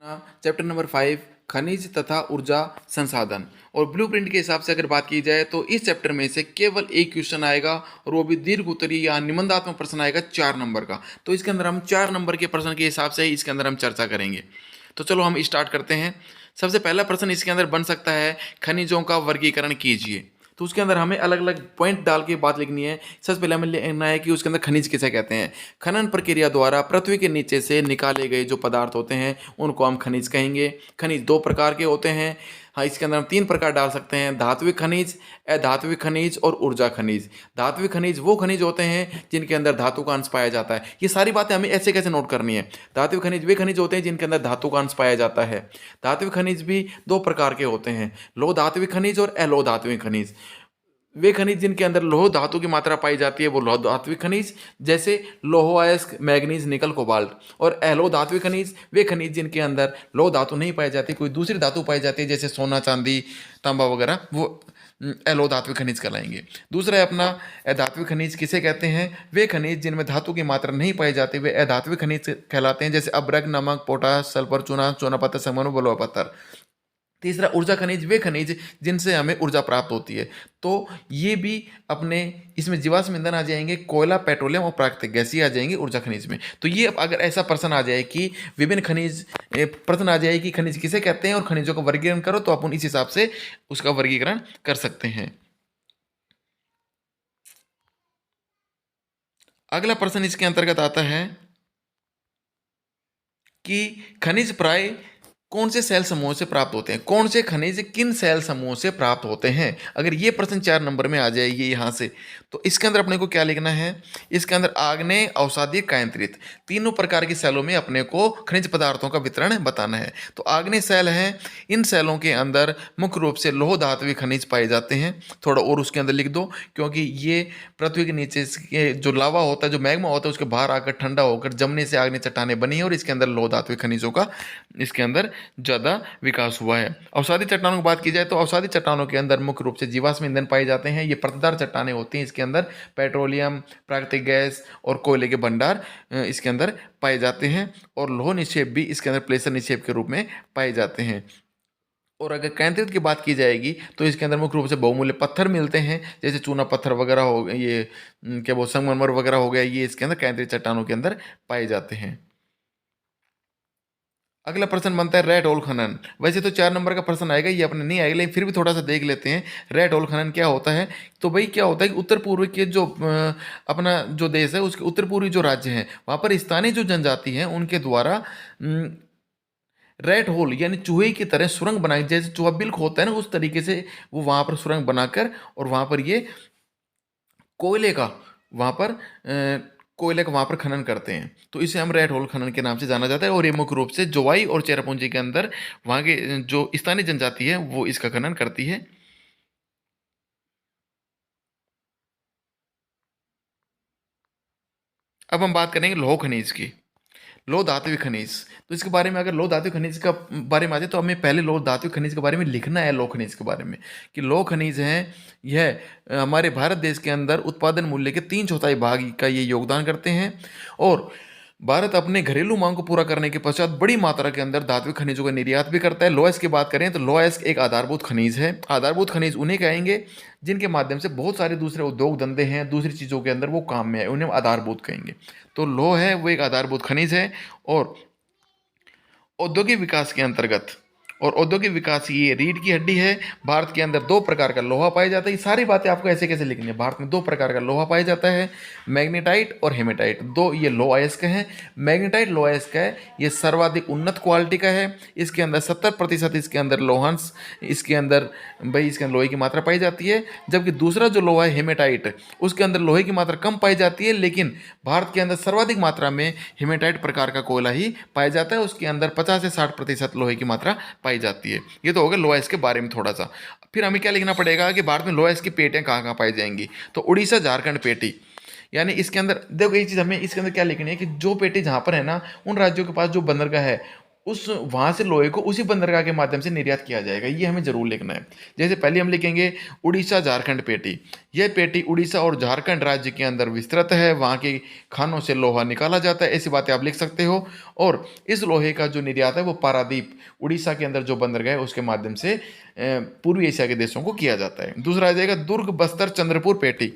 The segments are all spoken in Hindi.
चैप्टर नंबर 5 खनिज तथा ऊर्जा संसाधन। और ब्लूप्रिंट के हिसाब से अगर बात की जाए तो इस चैप्टर में से केवल एक क्वेश्चन आएगा और वो भी दीर्घ उत्तरीय या निबंधात्मक प्रश्न आएगा 4 नंबर का। तो इसके अंदर हम 4 नंबर के प्रश्न के हिसाब से ही इसके अंदर हम चर्चा करेंगे। तो चलो हम स्टार्ट करते हैं। सबसे पहला प्रश्न इसके अंदर बन सकता है, खनिजों का वर्गीकरण कीजिए। तो उसके अंदर हमें अलग अलग पॉइंट डाल के बात लिखनी है। सबसे पहले हमें लिखना है कि उसके अंदर खनिज किसे कहते हैं। खनन प्रक्रिया द्वारा पृथ्वी के नीचे से निकाले गए जो पदार्थ होते हैं उनको हम खनिज कहेंगे। खनिज 2 प्रकार के होते हैं। हाँ, इसके अंदर हम 3 प्रकार डाल सकते हैं: धात्विक खनिज, अधात्विक खनिज और ऊर्जा खनिज। धात्विक खनिज वो खनिज होते हैं जिनके अंदर धातु का अंश पाया जाता है। ये सारी बातें हमें ऐसे कैसे नोट करनी है। धात्विक खनिज वे खनिज होते हैं जिनके अंदर धातु का अंश पाया जाता है। धात्विक खनिज भी 2 प्रकार के होते हैं: लोह धात्विक खनिज और अलोह धात्विक खनिज। वे खनिज जिनके अंदर लोह धातु की मात्रा पाई जाती है वो लोह धात्विक खनिज, जैसे लोह अयस्क, मैग्नीज, निकल, कोबाल्ट। और अलोह धात्विक खनिज वे खनिज जिनके अंदर लोह धातु नहीं पाई जाती, कोई दूसरी धातु पाई जाती है, जैसे सोना, चांदी, तांबा वगैरह, वो अलोह धात्विक खनिज कहलाएंगे। दूसरा है अपना अधात्विक खनिज। किसे कहते हैं? वे खनिज जिनमें धातु की मात्रा नहीं पाई जाती वे अधात्विक खनिज कहलाते हैं, जैसे अब्रक, नमक, पोटास, सल्फर, चूना, चूना पत्थर, संगमरमर, बलुआ पत्थर। तीसरा ऊर्जा खनिज वे खनिज जिनसे हमें ऊर्जा प्राप्त होती है। तो ये भी अपने इसमें जीवाश्म ईंधन आ जाएंगे, कोयला, पेट्रोलियम और प्राकृतिक गैस ये आ जाएंगे ऊर्जा खनिज में। तो ये अगर ऐसा प्रश्न आ जाए कि विभिन्न खनिज, प्रश्न आ जाए कि खनिज किसे कहते हैं और खनिजों का वर्गीकरण करो, तो अपन इस हिसाब से उसका वर्गीकरण कर सकते हैं। अगला प्रश्न इसके अंतर्गत आता है कि खनिज प्राय कौन से सेल समूह से प्राप्त होते हैं। कौन से खनिज किन सेल समूह से प्राप्त होते हैं। अगर ये प्रश्न 4 नंबर में आ जाए ये यहाँ से, तो इसके अंदर अपने को क्या लिखना है? इसके अंदर आग्नेय, अवसादी, कायांतरित, तीनों प्रकार की सेलों में अपने को खनिज पदार्थों का वितरण बताना है। तो आग्नेय सेल हैं, इन सेलों के अंदर मुख्य रूप से लोह धात्विक खनिज पाए जाते हैं। थोड़ा और उसके अंदर लिख दो, क्योंकि ये पृथ्वी के नीचे के जो लावा होता है, जो मैग्मा होता है, उसके बाहर आकर ठंडा होकर जमने से आग्नेय चट्टानें बनी है और इसके अंदर लोह धात्विक खनिजों का इसके अंदर ज़्यादा विकास हुआ है। अवसादी चट्टानों की बात की जाए तो अवसादी चट्टानों के अंदर मुख्य रूप से जीवाश्म ईंधन पाए जाते हैं। ये परतदार चट्टानें होती हैं, इसके अंदर पेट्रोलियम, प्राकृतिक गैस और कोयले के भंडार इसके अंदर पाए जाते हैं। और लौह निक्षेप भी इसके अंदर प्लेसर निक्षेप के रूप में पाए जाते हैं। और अगर कैंतित की बात की जाएगी तो इसके अंदर मुख्य रूप से बहुमूल्य पत्थर मिलते हैं, जैसे चूना पत्थर वगैरह हो गए, ये क्या वो संगमरमर वगैरह हो गया, ये इसके अंदर कैंतित चट्टानों के अंदर पाए जाते हैं। अगला प्रश्न बनता है रेड होल खनन। वैसे तो 4 नंबर का प्रश्न आएगा, ये अपने नहीं आएगा, लेकिन फिर भी थोड़ा सा देख लेते हैं रेड होल खनन क्या होता है। तो भाई क्या होता है कि उत्तर पूर्व के जो अपना जो देश है उसके उत्तर पूर्वी जो राज्य हैं वहाँ पर स्थानीय जो जनजाति हैं उनके द्वारा रेड होल यानी चूहे की तरह सुरंग बनाई, जैसे चूहा बिल्क होता है ना, उस तरीके से वो वहाँ पर सुरंग बनाकर और वहाँ पर ये कोयले का वहाँ पर कोयले का वहाँ पर खनन करते हैं। तो इसे हम रेड होल खनन के नाम से जाना जाता है। और ये मुख्य रूप से जोवाई और चेरापूंजी के अंदर वहाँ के जो स्थानीय जनजाति है वो इसका खनन करती है। अब हम बात करेंगे लौह खनिज की। लौह धात्विक खनिज, तो इसके बारे में अगर लौह धात्विक खनिज का बारे में आ जाए तो हमें पहले लौह धात्विक खनिज के बारे में लिखना है। लौह खनिज के बारे में कि लौह खनिज हैं, यह हमारे भारत देश के अंदर उत्पादन मूल्य के 3/4 भाग का ये योगदान करते हैं। और भारत अपने घरेलू मांग को पूरा करने के पश्चात बड़ी मात्रा के अंदर धात्विक खनिजों का निर्यात भी करता है। लोएस की बात करें तो लोएस एक आधारभूत खनिज है। आधारभूत खनिज उन्हें कहेंगे जिनके माध्यम से बहुत सारे दूसरे उद्योग धंधे हैं, दूसरी चीज़ों के अंदर वो काम में है, उन्हें आधारभूत कहेंगे। तो लोह है वो एक आधारभूत खनिज है। और औद्योगिक विकास के अंतर्गत, और औद्योगिक विकास ये रीढ़ की हड्डी है। भारत के अंदर 2 प्रकार का लोहा पाया जाता है। ये सारी बातें आपको ऐसे कैसे लिखनी है। भारत में 2 प्रकार का लोहा पाया जाता है, मैग्नेटाइट और हेमेटाइट। दो ये लो अयस्क हैं। मैग्नेटाइट लो अयस्क है, ये सर्वाधिक उन्नत क्वालिटी का है। इसके अंदर 70% इसके अंदर लोहांश, इसके अंदर भाई इसके अंदर लोहे की मात्रा पाई जाती है। जबकि दूसरा जो लोहा है हेमेटाइट, उसके अंदर लोहे की मात्रा कम पाई जाती है, लेकिन भारत के अंदर सर्वाधिक मात्रा में हेमेटाइट प्रकार का कोयला ही पाया जाता है। उसके अंदर 50 से 60% लोहे की मात्रा पाई जाती है। ये तो हो गया लोएस के बारे में थोड़ा सा। फिर हमें क्या लिखना पड़ेगा कि भारत में लोएस की पेटियां कहाँ कहाँ पाई जाएंगी। तो उड़ीसा, झारखंड पेटी, यानी इसके अंदर देखो एक चीज़ हमें इसके अंदर क्या लिखनी है कि जो पेटी जहाँ पर है ना, उन राज्यों के पास जो बंदरगाह है उस वहाँ से लोहे को उसी बंदरगाह के माध्यम से निर्यात किया जाएगा, ये हमें ज़रूर लिखना है। जैसे पहले हम लिखेंगे उड़ीसा झारखंड पेटी। यह पेटी उड़ीसा और झारखंड राज्य के अंदर विस्तृत है, वहाँ के खानों से लोहा निकाला जाता है, ऐसी बातें आप लिख सकते हो। और इस लोहे का जो निर्यात है वो पारादीप उड़ीसा के अंदर जो बंदरगाह है उसके माध्यम से पूर्वी एशिया के देशों को किया जाता है। दूसरा आ जाएगा दुर्ग बस्तर चंद्रपुर पेटी।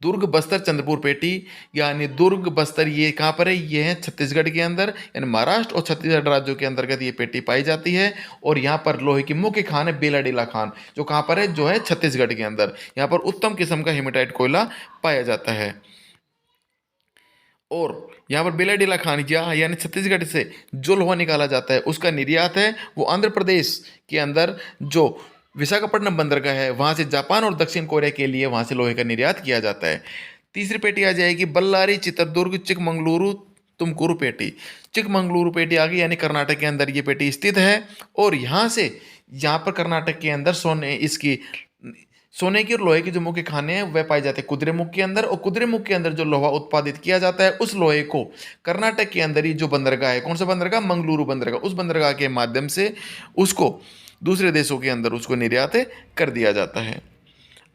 दुर्ग बस्तर चंद्रपुर पेटी, यानी दुर्ग बस्तर ये कहाँ पर है, ये है छत्तीसगढ़ के अंदर, यानी महाराष्ट्र और छत्तीसगढ़ राज्यों के अंतर्गत ये पेटी पाई जाती है। और यहाँ पर लोहे की मुख्य खान है बेलाडीला खान, जो कहाँ पर है, जो है छत्तीसगढ़ के अंदर। यहाँ पर उत्तम किस्म का हेमेटाइट कोयला पाया जाता है। और यहाँ पर बेलाडीला खान यानी छत्तीसगढ़ से जो लोहा निकाला जाता है उसका निर्यात है वो आंध्र प्रदेश के अंदर जो विशाखापट्टनम बंदरगाह है वहाँ से जापान और दक्षिण कोरिया के लिए वहाँ से लोहे का निर्यात किया जाता है। तीसरी पेटी आ जाएगी बल्लारी चित्रदुर्ग चिकमंगलुरु तुमकुरु पेटी। चिकमंगलुरु पेटी आ गई, यानी कर्नाटक के अंदर ये पेटी स्थित है। और यहाँ पर कर्नाटक के अंदर सोने की और लोहे की जो मुख्य खाने हैं वह पाए जाते हैं कुद्रेमुख के अंदर। और कुद्रेमुख के अंदर जो लोहा उत्पादित किया जाता है उस लोहे को कर्नाटक के अंदर ही जो बंदरगाह है, कौन सा बंदरगाह, मंगलुरु बंदरगाह, उस बंदरगाह के माध्यम से उसको दूसरे देशों के अंदर उसको निर्यात कर दिया जाता है।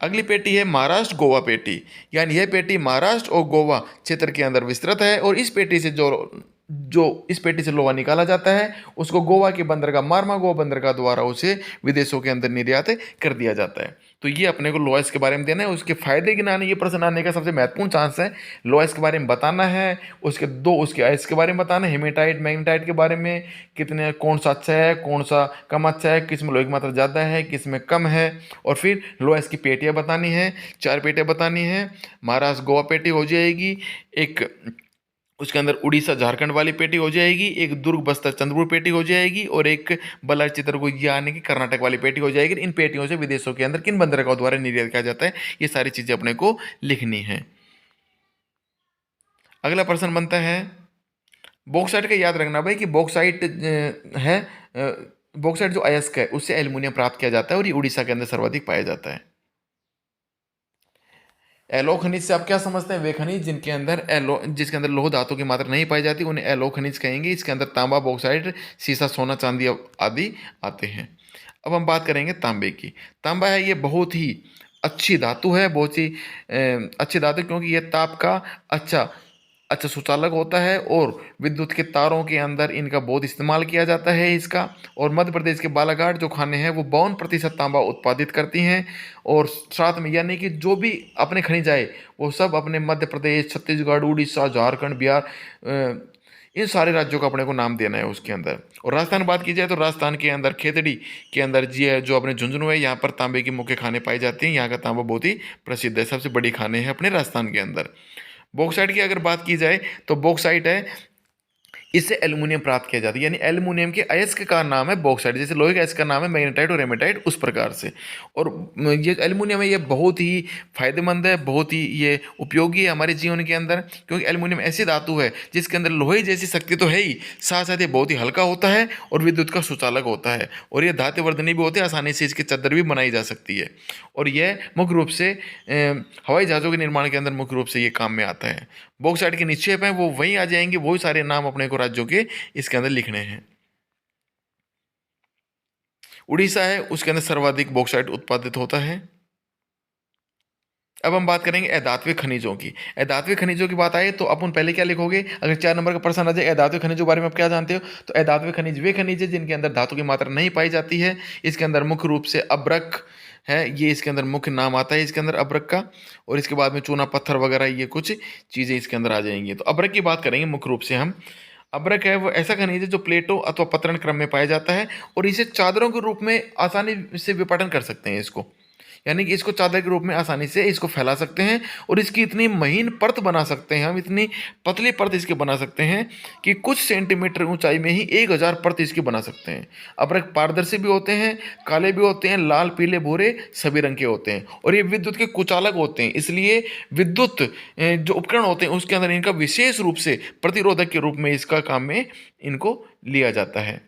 अगली पेटी है महाराष्ट्र गोवा पेटी, यानी यह पेटी महाराष्ट्र और गोवा क्षेत्र के अंदर विस्तृत है। और इस पेटी से जो जो इस पेटी से लोहा निकाला जाता है उसको गोवा के बंदरगाह मार्मागोवा बंदरगाह द्वारा उसे विदेशों के अंदर निर्यात कर दिया जाता है। तो ये अपने को लोहा इसके बारे में देना है, उसके फायदे गिनाने, ये प्रश्न आने का सबसे महत्वपूर्ण चांस है। लोहा इसके बारे में बताना है, उसके अयस्क के बारे में बताना है, हेमेटाइट मैग्नेटाइट के बारे में, कितने कौन सा अच्छा है कौन सा कम अच्छा है, किस में लोहे की मात्रा ज़्यादा है किस में कम है। और फिर लोहा इसकी पेटियाँ बतानी है, 4 पेटियाँ बतानी है। महाराष्ट्र गोवा पेटी हो जाएगी, एक उसके अंदर उड़ीसा झारखंड वाली पेटी हो जाएगी, एक दुर्ग बस्तर चंद्रपुर पेटी हो जाएगी, और एक बल्लारी चित्रदुर्ग यानी कि कर्नाटक वाली पेटी हो जाएगी। इन पेटियों से विदेशों के अंदर किन बंदरगाहों द्वारा निर्यात किया जाता है, ये सारी चीज़ें अपने को लिखनी है। अगला प्रश्न बनता है बॉक्साइट का, याद रखना भाई कि बॉक्साइट है बॉक्साइट जो अयस्क है उससे एल्युमिनियम प्राप्त किया जाता है और ये उड़ीसा के अंदर सर्वाधिक पाया जाता है। एलो खनिज से आप क्या समझते हैं, वे खनिज जिसके अंदर लोह धातु की मात्रा नहीं पाई जाती उन्हें एलो खनिज कहेंगे। इसके अंदर तांबा बॉक्साइट सीसा सोना चांदी आदि आते हैं। अब हम बात करेंगे तांबे की। तांबा है ये बहुत ही अच्छी धातु है, बहुत ही अच्छी धातु, क्योंकि ये ताप का अच्छा अच्छा सुचालक होता है और विद्युत के तारों के अंदर इनका बहुत इस्तेमाल किया जाता है इसका। और मध्य प्रदेश के बालाघाट जो खाने हैं वो 52% तांबा उत्पादित करती हैं। और साथ में यानी कि जो भी अपने खनिज आए वो सब अपने मध्य प्रदेश, छत्तीसगढ़, उड़ीसा, झारखंड, बिहार, इन सारे राज्यों का अपने को नाम देना है उसके अंदर। और राजस्थान बात की जाए तो राजस्थान के अंदर खेतड़ी के अंदर जो अपने झुंझुनू है, यहाँ पर तांबे की मुख्य खाने पाई जाती हैं। यहाँ का तांबा बहुत ही प्रसिद्ध है, सबसे बड़ी खाने हैं अपने राजस्थान के अंदर। बॉक्साइट की अगर बात की जाए तो बॉक्साइट है, इससे एल्युमिनियम प्राप्त किया जाता है, यानी एल्युमिनियम के अयस्क का नाम है बॉक्साइट। जैसे लोहे के अयस्क का नाम है मैग्नेटाइट और हेमेटाइट, उस प्रकार से। और ये एल्युमिनियम है ये बहुत ही फायदेमंद है, बहुत ही ये उपयोगी है हमारे जीवन के अंदर, क्योंकि एल्युमिनियम ऐसी धातु है जिसके अंदर लोहे जैसी शक्ति तो है ही, साथ साथ ये बहुत ही हल्का होता है और विद्युत का सुचालक होता है। और ये धातुवर्धनी भी होते हैं, आसानी से इसकी चादर भी बनाई जा सकती है। और यह मुख्य रूप से हवाई जहाज़ों के निर्माण के अंदर मुख्य रूप से ये काम में आता है। बॉक्साइट के निक्षेप हैं वो वहीं आ जाएंगे, वही सारे नाम अपने को राज्यों के इसके अंदर लिखने हैं। उड़ीसा है उसके अंदर सर्वाधिक बॉक्साइट उत्पादित होता है। अब हम बात करेंगे अधात्विक खनिजों की। अधात्विक खनिजों की बात आए तो अपन पहले क्या लिखोगे, अगर 4 नंबर का प्रश्न आ जाए अधात्विक खनिजों के बारे में आप क्या जानते हो, तो अधात्विक खनिज वे खनिज है जिनके अंदर धातु की मात्रा नहीं पाई जाती है। इसके अंदर मुख्य रूप से अब्रक है, ये इसके अंदर मुख्य नाम आता है इसके अंदर अब्रक का। और इसके बाद में चूना पत्थर वगैरह ये कुछ चीज़ें इसके अंदर आ जाएंगी। तो अब्रक की बात करेंगे मुख्य रूप से हम। अब्रक है वो ऐसा खनिज है जो प्लेटों अथवा पतरण क्रम में पाया जाता है और इसे चादरों के रूप में आसानी से विपाटन कर सकते हैं इसको, यानी कि इसको चादर के रूप में आसानी से इसको फैला सकते हैं। और इसकी इतनी महीन परत बना सकते हैं हम, इतनी पतली परत इसके बना सकते हैं कि कुछ सेंटीमीटर ऊंचाई में ही 1000 परत इसकी बना सकते हैं। अब्रक पारदर्शी भी होते हैं, काले भी होते हैं, लाल, पीले, भूरे सभी रंग के होते हैं। और ये विद्युत के कुचालक होते हैं, इसलिए विद्युत जो उपकरण होते हैं उसके अंदर इनका विशेष रूप से प्रतिरोधक के रूप में इसका काम में इनको लिया जाता है।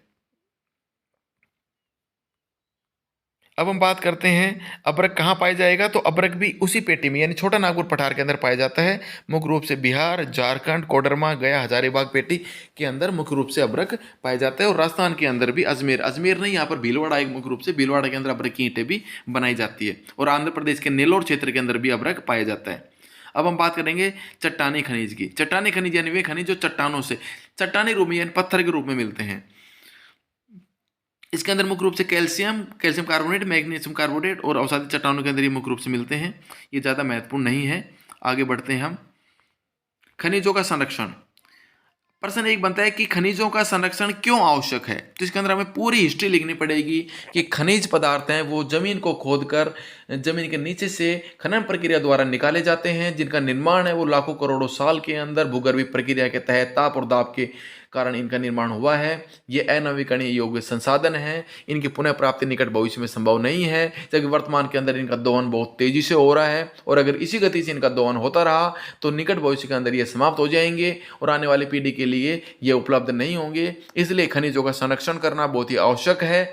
अब हम बात करते हैं अभ्रक कहाँ पाया जाएगा। तो अभ्रक भी उसी पेटी में यानी छोटा नागपुर पठार के अंदर पाया जाता है। मुख्य रूप से बिहार, झारखंड, कोडरमा, गया, हजारीबाग पेटी के अंदर मुख्य रूप से अभ्रक पाया जाता है। और राजस्थान के अंदर भी अजमेर नहीं, यहाँ पर भीलवाड़ा एक मुख्य रूप से भीलवाड़ा के अंदर अभ्रक की ईंटें भी बनाई जाती है। और आंध्र प्रदेश के नेल्लोर क्षेत्र के अंदर भी अभ्रक पाया जाता है। अब हम बात करेंगे चट्टानी खनिज की। चट्टानी खनिज यानी वे खनिज जो चट्टानों से चट्टानी रूप में यानी पत्थर के रूप में मिलते हैं। इसके अंदर मुख्य रूप से कैल्शियम कार्बोनेट, मैग्नीशियम कार्बोनेट और अवसादी चट्टानों के अंदर ये मुख्य रूप से मिलते हैं। ये ज़्यादा महत्वपूर्ण नहीं है। आगे बढ़ते हैं हम। खनिजों का संरक्षण। प्रश्न एक बनता है कि खनिजों का संरक्षण क्यों आवश्यक है। तो इसके अंदर हमें पूरी हिस्ट्री लिखनी पड़ेगी कि खनिज पदार्थ हैं वो जमीन को खोदकर जमीन के नीचे से खनन प्रक्रिया द्वारा निकाले जाते हैं, जिनका निर्माण है वो लाखों करोड़ों साल के अंदर भूगर्भीय प्रक्रिया के तहत ताप और दाब के कारण इनका निर्माण हुआ है। ये अनवीकरणीय योग्य संसाधन हैं। इनकी पुनः प्राप्ति निकट भविष्य में संभव नहीं है, जबकि वर्तमान के अंदर इनका दोहन बहुत तेजी से हो रहा है। और अगर इसी गति से इनका दोहन होता रहा तो निकट भविष्य के अंदर ये समाप्त हो जाएंगे और आने वाली पीढ़ी के लिए ये उपलब्ध नहीं होंगे। इसलिए खनिजों का संरक्षण करना बहुत ही आवश्यक है,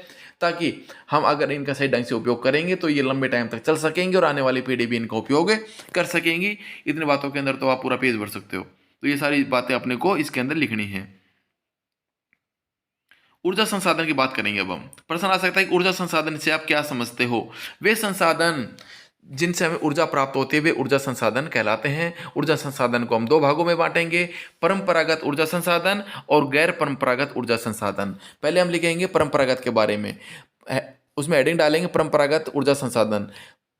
ताकि हम अगर इनका सही ढंग से उपयोग करेंगे तो ये लंबे टाइम तक चल सकेंगे और आने वाली पीढ़ी भी इनका उपयोग कर सकेंगी। इतनी बातों के अंदर तो आप पूरा पेज भर सकते हो। तो ये सारी बातें अपने को इसके अंदर लिखनी है। ऊर्जा संसाधन की बात करेंगे। अब हम प्रश्न आ सकता है कि ऊर्जा संसाधन से आप क्या समझते हो। वे संसाधन जिनसे हमें ऊर्जा प्राप्त होती है वे ऊर्जा संसाधन कहलाते हैं। ऊर्जा संसाधन को हम दो भागों में बांटेंगे, परंपरागत ऊर्जा संसाधन और गैर परंपरागत ऊर्जा संसाधन। पहले हम लिखेंगे परंपरागत के बारे में, उसमें हेडिंग डालेंगे परंपरागत ऊर्जा संसाधन।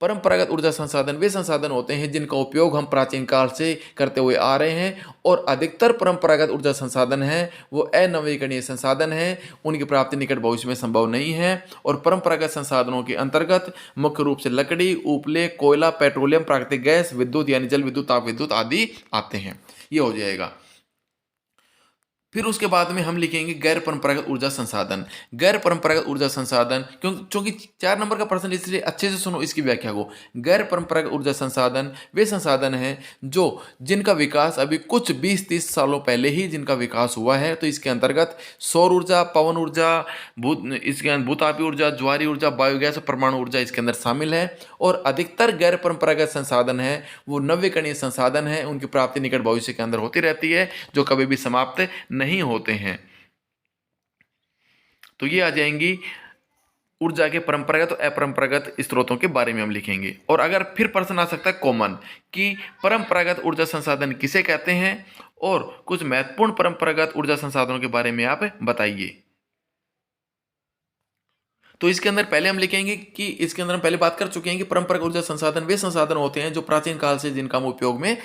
परंपरागत ऊर्जा संसाधन वे संसाधन होते हैं जिनका उपयोग हम प्राचीन काल से करते हुए आ रहे हैं, और अधिकतर परंपरागत ऊर्जा संसाधन हैं वो अनवीकरणीय संसाधन हैं, उनकी प्राप्ति निकट भविष्य में संभव नहीं है। और परंपरागत संसाधनों के अंतर्गत मुख्य रूप से लकड़ी, उपले, कोयला, पेट्रोलियम, प्राकृतिक गैस, विद्युत यानी जल विद्युत, ताप विद्युत आदि आते हैं। ये हो जाएगा। फिर उसके बाद में हम लिखेंगे गैर परंपरागत ऊर्जा संसाधन। गैर परंपरागत ऊर्जा संसाधन क्योंकि 4 नंबर का प्रश्न, इसलिए अच्छे से सुनो इसकी व्याख्या को। गैर परंपरागत ऊर्जा संसाधन वे संसाधन हैं जो जिनका विकास अभी कुछ 20-30 सालों पहले ही जिनका विकास हुआ है। तो इसके अंतर्गत सौर ऊर्जा, पवन ऊर्जा, इसके अंदर भूतापीय ऊर्जा, ज्वारी ऊर्जा, बायोगैस और परमाणु ऊर्जा इसके अंदर शामिल है। और अधिकतर गैर परंपरागत संसाधन है वो नवीकरणीय संसाधन है, उनकी प्राप्ति निकट भविष्य के अंदर होती रहती है, जो कभी भी समाप्त नहीं होते हैं। तो ये आ जाएंगी ऊर्जा के परंपरागत और अपरंपरागत स्रोतों के बारे में हम लिखेंगे। और अगर फिर प्रश्न आ सकता है कॉमन कि परंपरागत ऊर्जा संसाधन किसे कहते हैं, और कुछ महत्वपूर्ण परंपरागत ऊर्जा संसाधनों के बारे में आप बताइए। तो इसके अंदर पहले हम लिखेंगे कि इसके अंदर हम पहले बात कर चुके हैं कि परंपरागत ऊर्जा संसाधन वे संसाधन होते हैं जो प्राचीन काल से जिनका हम उपयोग में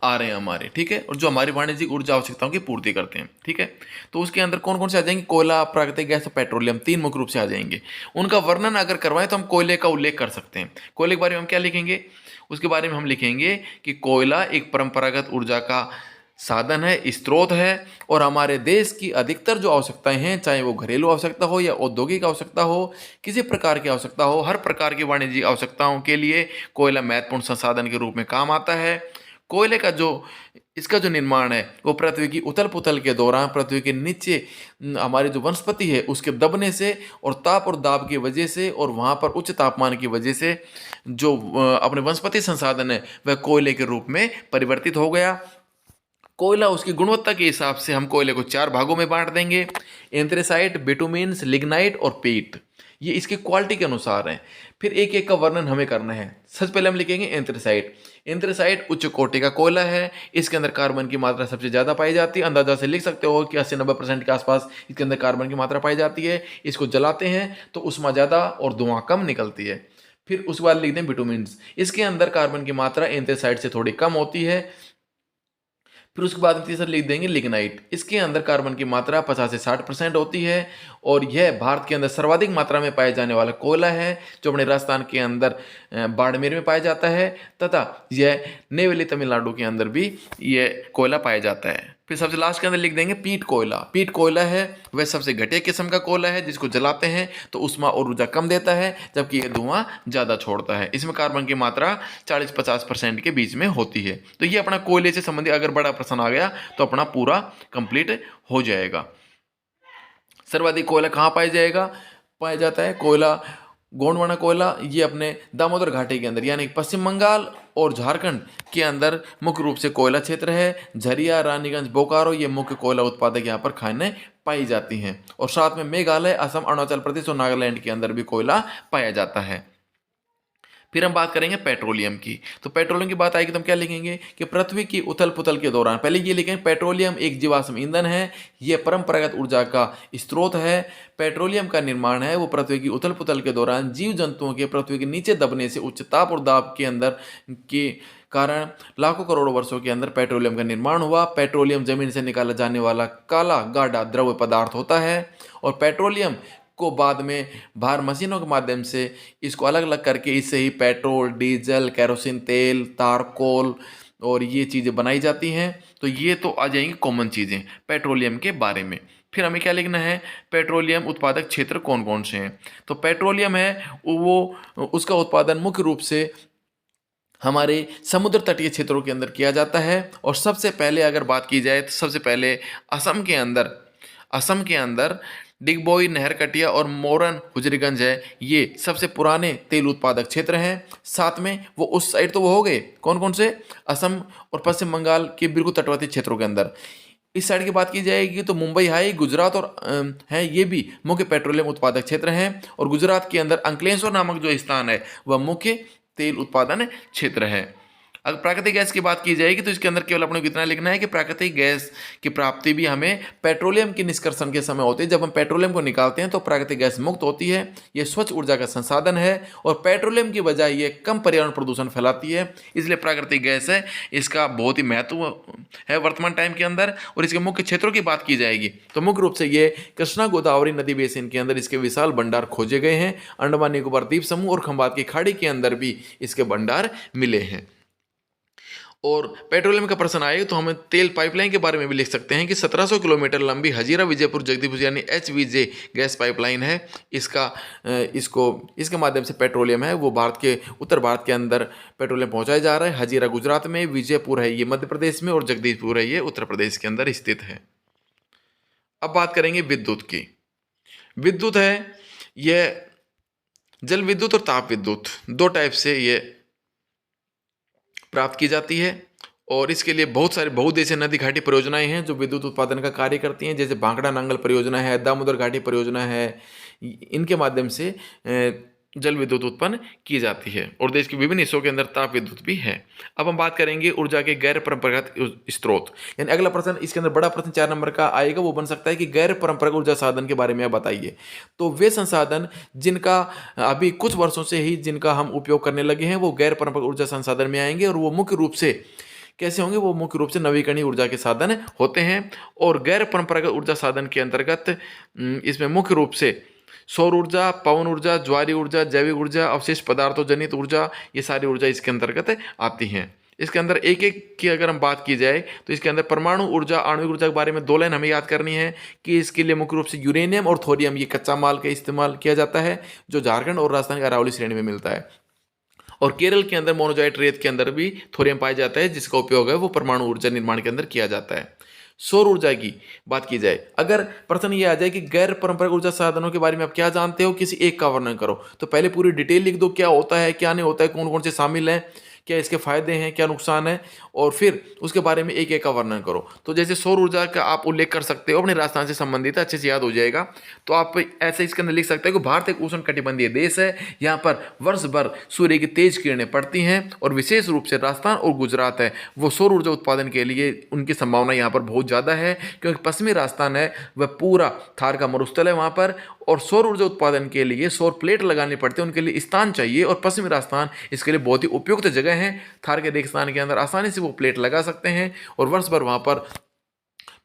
आ रहे हैं हमारे, ठीक है, और जो हमारी वाणिज्यिक ऊर्जा आवश्यकताओं की पूर्ति करते हैं, ठीक है। तो उसके अंदर कौन कौन से आ जाएंगे, कोयला, प्राकृतिक गैस और पेट्रोलियम, 3 मुख्य रूप से आ जाएंगे। उनका वर्णन अगर करवाएं तो हम कोयले का उल्लेख कर सकते हैं। कोयले के बारे में हम क्या लिखेंगे, उसके बारे में हम लिखेंगे कि कोयला एक परंपरागत ऊर्जा का साधन है, स्रोत है, और हमारे देश की अधिकतर जो आवश्यकताएं हैं, चाहे वो घरेलू आवश्यकता हो या औद्योगिक आवश्यकता हो, किसी प्रकार की आवश्यकता हो, हर प्रकार की वाणिज्यिक आवश्यकताओं के लिए कोयला महत्वपूर्ण संसाधन के रूप में काम आता है। कोयले का जो इसका जो निर्माण है वो पृथ्वी की उथल पुथल के दौरान पृथ्वी के नीचे हमारी जो वनस्पति है उसके दबने से और ताप और दाब की वजह से और वहाँ पर उच्च तापमान की वजह से जो अपने वनस्पति संसाधन है वह कोयले के रूप में परिवर्तित हो गया। कोयला उसकी गुणवत्ता के हिसाब से हम कोयले को 4 भागों में बांट देंगे, एंथ्रेसाइट, बिटुमिन्स, लिग्नाइट और पीट। ये इसकी क्वालिटी के अनुसार है। फिर एक एक का वर्णन हमें करना है। सबसे पहले हम लिखेंगे एंथ्रेसाइट। एंथ्रेसाइट उच्च कोटि का कोयला है, इसके अंदर कार्बन की मात्रा सबसे ज़्यादा पाई जाती है। अंदाजा से लिख सकते हो कि 80-90% के आसपास इसके अंदर कार्बन की मात्रा पाई जाती है। इसको जलाते हैं तो उसमें ज़्यादा और धुआं कम निकलती है। फिर उसके बाद लिखते हैं बिटुमिन्स। इसके अंदर कार्बन की मात्रा एंथ्रेसाइट से थोड़ी कम होती है। फिर उसके बाद तीसरा लिख देंगे लिग्नाइट। इसके अंदर कार्बन की मात्रा 50 से 60% होती है और यह भारत के अंदर सर्वाधिक मात्रा में पाया जाने वाला कोयला है, जो अपने राजस्थान के अंदर बाड़मेर में पाया जाता है, तथा यह नेवेली तमिलनाडु के अंदर भी यह कोयला पाया जाता है। फिर सबसे लास्ट के अंदर लिख देंगे पीट कोयला। पीट कोयला है वह सबसे घटिया किस्म का कोयला है, जिसको जलाते हैं तो उसमें और ऊर्जा कम देता है, जबकि यह धुआं ज़्यादा छोड़ता है। इसमें कार्बन की मात्रा 40-50% के बीच में होती है। तो ये अपना कोयले से संबंधित अगर बड़ा प्रश्न आ गया तो अपना पूरा कंप्लीट हो जाएगा। सर्वाधिक कोयला कहाँ पाया जाएगा, पाया जाता है। कोयला, गोंडवाना कोयला, ये अपने दामोदर घाटी के अंदर यानी पश्चिम बंगाल और झारखंड के अंदर मुख्य रूप से कोयला क्षेत्र है। झरिया, रानीगंज, बोकारो ये मुख्य कोयला उत्पादक यहाँ पर खानें पाई जाती हैं। और साथ में मेघालय, असम, अरुणाचल प्रदेश और नागालैंड के अंदर भी कोयला पाया जाता है। फिर हम बात करेंगे पेट्रोलियम की। तो पेट्रोलियम की बात आएगी तो हम क्या लिखेंगे कि पृथ्वी की उथल पुथल के दौरान, पहले ये लिखेंगे पेट्रोलियम एक जीवाश्म ईंधन है, ये परंपरागत ऊर्जा का स्रोत है। पेट्रोलियम का निर्माण है वो पृथ्वी की उथल पुथल के दौरान जीव जंतुओं के पृथ्वी के नीचे दबने से उच्च ताप और दाब के अंदर के कारण लाखों करोड़ों वर्षों के अंदर पेट्रोलियम का निर्माण हुआ। पेट्रोलियम जमीन से निकाला जाने वाला काला गाढ़ा द्रव्य पदार्थ होता है और पेट्रोलियम को बाद में भार मशीनों के माध्यम से इसको अलग अलग करके इससे ही पेट्रोल, डीजल, केरोसिन तेल, तारकोल और ये चीज़ें बनाई जाती हैं। तो ये तो आ जाएंगी कॉमन चीज़ें पेट्रोलियम के बारे में। फिर हमें क्या लिखना है, पेट्रोलियम उत्पादक क्षेत्र कौन कौन से हैं। तो पेट्रोलियम है वो उसका उत्पादन मुख्य रूप से हमारे समुद्र तटीय क्षेत्रों के अंदर किया जाता है। और सबसे पहले अगर बात की जाए तो सबसे पहले असम के अंदर डिगबोई, नहरकटिया और मोरन हुजरीगंज है, ये सबसे पुराने तेल उत्पादक क्षेत्र हैं। साथ में वो उस साइड तो वो हो गए कौन कौन से, असम और पश्चिम बंगाल के बिल्कुल तटवर्ती क्षेत्रों के अंदर। इस साइड की बात की जाएगी तो मुंबई हाई, गुजरात और है ये भी मुख्य पेट्रोलियम उत्पादक क्षेत्र हैं। और गुजरात के अंदर अंकलेश्वर नामक जो स्थान है वह मुख्य तेल उत्पादन क्षेत्र है। अगर प्राकृतिक गैस की बात की जाएगी तो इसके अंदर केवल अपने को इतना लिखना है कि प्राकृतिक गैस की प्राप्ति भी हमें पेट्रोलियम के निष्कर्षण के समय होती है। जब हम पेट्रोलियम को निकालते हैं तो प्राकृतिक गैस मुक्त होती है। यह स्वच्छ ऊर्जा का संसाधन है और पेट्रोलियम की बजाय ये कम पर्यावरण प्रदूषण फैलाती है, इसलिए प्राकृतिक गैस है इसका बहुत ही महत्व है वर्तमान टाइम के अंदर। और इसके मुख्य क्षेत्रों की बात की जाएगी तो मुख्य रूप से ये कृष्णा गोदावरी नदी बेसिन के अंदर इसके विशाल भंडार खोजे गए हैं। अंडमान निकोबार द्वीप समूह और खंबात की खाड़ी के अंदर भी इसके भंडार मिले हैं। और पेट्रोलियम का प्रश्न आए तो हम तेल पाइपलाइन के बारे में भी लिख सकते हैं कि 1700 किलोमीटर लंबी हजीरा विजयपुर जगदीपुर यानी HVJ गैस पाइपलाइन है। इसके माध्यम से पेट्रोलियम है वो भारत के उत्तर भारत के अंदर पेट्रोलियम पहुंचाया जा रहा है। हजीरा गुजरात में, विजयपुर है ये मध्य प्रदेश में और जगदीशपुर है ये उत्तर प्रदेश के अंदर स्थित है। अब बात करेंगे विद्युत की। विद्युत है यह जल विद्युत और ताप विद्युत दो टाइप से ये प्राप्त की जाती है। और इसके लिए बहुत सारे बहुउद्देशीय नदी घाटी परियोजनाएं हैं जो विद्युत उत्पादन का कार्य करती हैं, जैसे भांगड़ा नांगल परियोजना है, दामोदर घाटी परियोजना है। इनके माध्यम से जल विद्युत उत्पन्न की जाती है और देश के विभिन्न हिस्सों के अंदर ताप विद्युत भी है। अब हम बात करेंगे ऊर्जा के गैर परंपरागत स्रोत, यानी अगला प्रश्न इसके अंदर बड़ा प्रश्न 4 नंबर का आएगा, वो बन सकता है कि गैर परंपरागत ऊर्जा साधन के बारे में आप बताइए। तो वे संसाधन जिनका अभी कुछ वर्षों से ही जिनका हम उपयोग करने लगे हैं वो गैर परंपरागत ऊर्जा संसाधन में आएंगे। और वो मुख्य रूप से कैसे होंगे, वो मुख्य रूप से नवीकरणीय ऊर्जा के साधन होते हैं। और गैर परंपरागत ऊर्जा साधन के अंतर्गत इसमें मुख्य रूप से सौर ऊर्जा, पवन ऊर्जा, ज्वारीय ऊर्जा, जैविक ऊर्जा, अवशिष्ट पदार्थों जनित ऊर्जा, ये सारी ऊर्जा इसके अंतर्गत आती हैं। इसके अंदर एक एक की अगर हम बात की जाए तो इसके अंदर परमाणु ऊर्जा, आणविक ऊर्जा के बारे में 2 लाइन हमें याद करनी है कि इसके लिए मुख्य रूप से यूरेनियम और थोरियम ये कच्चा माल का इस्तेमाल किया जाता है जो झारखंड और राजस्थान की अरावली श्रेणी में मिलता है। और केरल के अंदर मोनोजाइट रेत के अंदर भी थोरियम पाया जाता है जिसका उपयोग है वो परमाणु ऊर्जा निर्माण के अंदर किया जाता है। सौर ऊर्जा की बात की जाए, अगर प्रश्न ये आ जाए कि गैर पारंपरिक ऊर्जा साधनों के बारे में आप क्या जानते हो, किसी एक का वर्णन करो, तो पहले पूरी डिटेल लिख दो, क्या होता है क्या नहीं होता है, कौन कौन से शामिल हैं, क्या इसके फायदे हैं, क्या नुकसान है, और फिर उसके बारे में एक एक का वर्णन करो। तो जैसे सौर ऊर्जा का आप उल्लेख कर सकते हो, अपने राजस्थान से संबंधित है, अच्छे से याद हो जाएगा। तो आप ऐसे इसके अंदर लिख सकते हो कि भारत एक उष्ण कटिबंधीय देश है, यहाँ पर वर्ष भर सूर्य की तेज किरणें पड़ती हैं और विशेष रूप से राजस्थान और गुजरात है वो सौर ऊर्जा उत्पादन के लिए उनकी संभावना यहाँ पर बहुत ज़्यादा है, क्योंकि पश्चिमी राजस्थान है वह पूरा थार का मरुस्थल है वहाँ पर, और सौर ऊर्जा उत्पादन के लिए सौर प्लेट लगानी पड़ती है, उनके लिए स्थान चाहिए, और पश्चिमी राजस्थान इसके लिए बहुत ही उपयुक्त जगह है। थार के रेगिस्तान के अंदर आसानी से वो प्लेट लगा सकते हैं और वर्ष भर वहाँ पर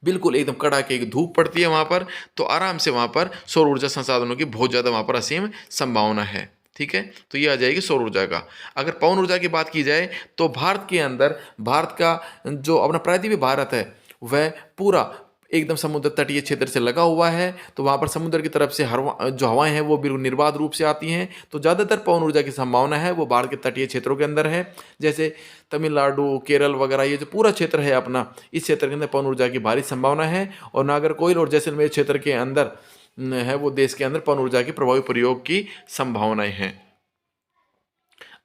बिल्कुल एकदम कड़ाके की धूप पड़ती है वहाँ पर, तो आराम से वहाँ पर सौर ऊर्जा संसाधनों की बहुत ज़्यादा वहाँ पर असीम संभावना है। ठीक है, तो ये आ जाएगी सौर ऊर्जा का। अगर पवन ऊर्जा की बात की जाए तो भारत के अंदर भारत का जो अपना प्रायद्वीपीय भारत है वह पूरा एकदम समुद्र तटीय क्षेत्र से लगा हुआ है, तो वहाँ पर समुद्र की तरफ से जो हवाएं हैं वो बिल्कुल निर्बाध रूप से आती हैं, तो ज़्यादातर पवन ऊर्जा की संभावना है वो भारत के तटीय क्षेत्रों के अंदर है, जैसे तमिलनाडु, केरल वगैरह, ये जो पूरा क्षेत्र है अपना, इस क्षेत्र के अंदर पवन ऊर्जा की भारी संभावना है। और नागरकोइल और जैसलमेर क्षेत्र के अंदर है वो देश के अंदर पवन ऊर्जा के प्रभावी प्रयोग की संभावनाएं हैं।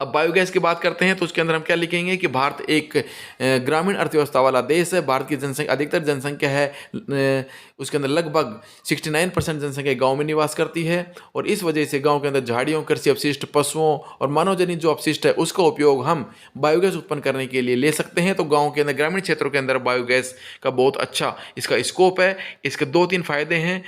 अब बायोगैस की बात करते हैं तो उसके अंदर हम क्या लिखेंगे कि भारत एक ग्रामीण अर्थव्यवस्था वाला देश है। भारत की जनसंख्या, अधिकतर जनसंख्या है उसके अंदर लगभग 69% जनसंख्या गांव में निवास करती है, और इस वजह से गांव के अंदर झाड़ियों, कृषि अपशिष्ट, पशुओं और मानवजनित जो अपशिष्ट है उसका उपयोग हम बायोगैस उत्पन्न करने के लिए ले सकते हैं। तो गाँव के अंदर, ग्रामीण क्षेत्रों के अंदर बायोगैस का बहुत अच्छा इसका स्कोप है। इसके 2-3 फायदे हैं।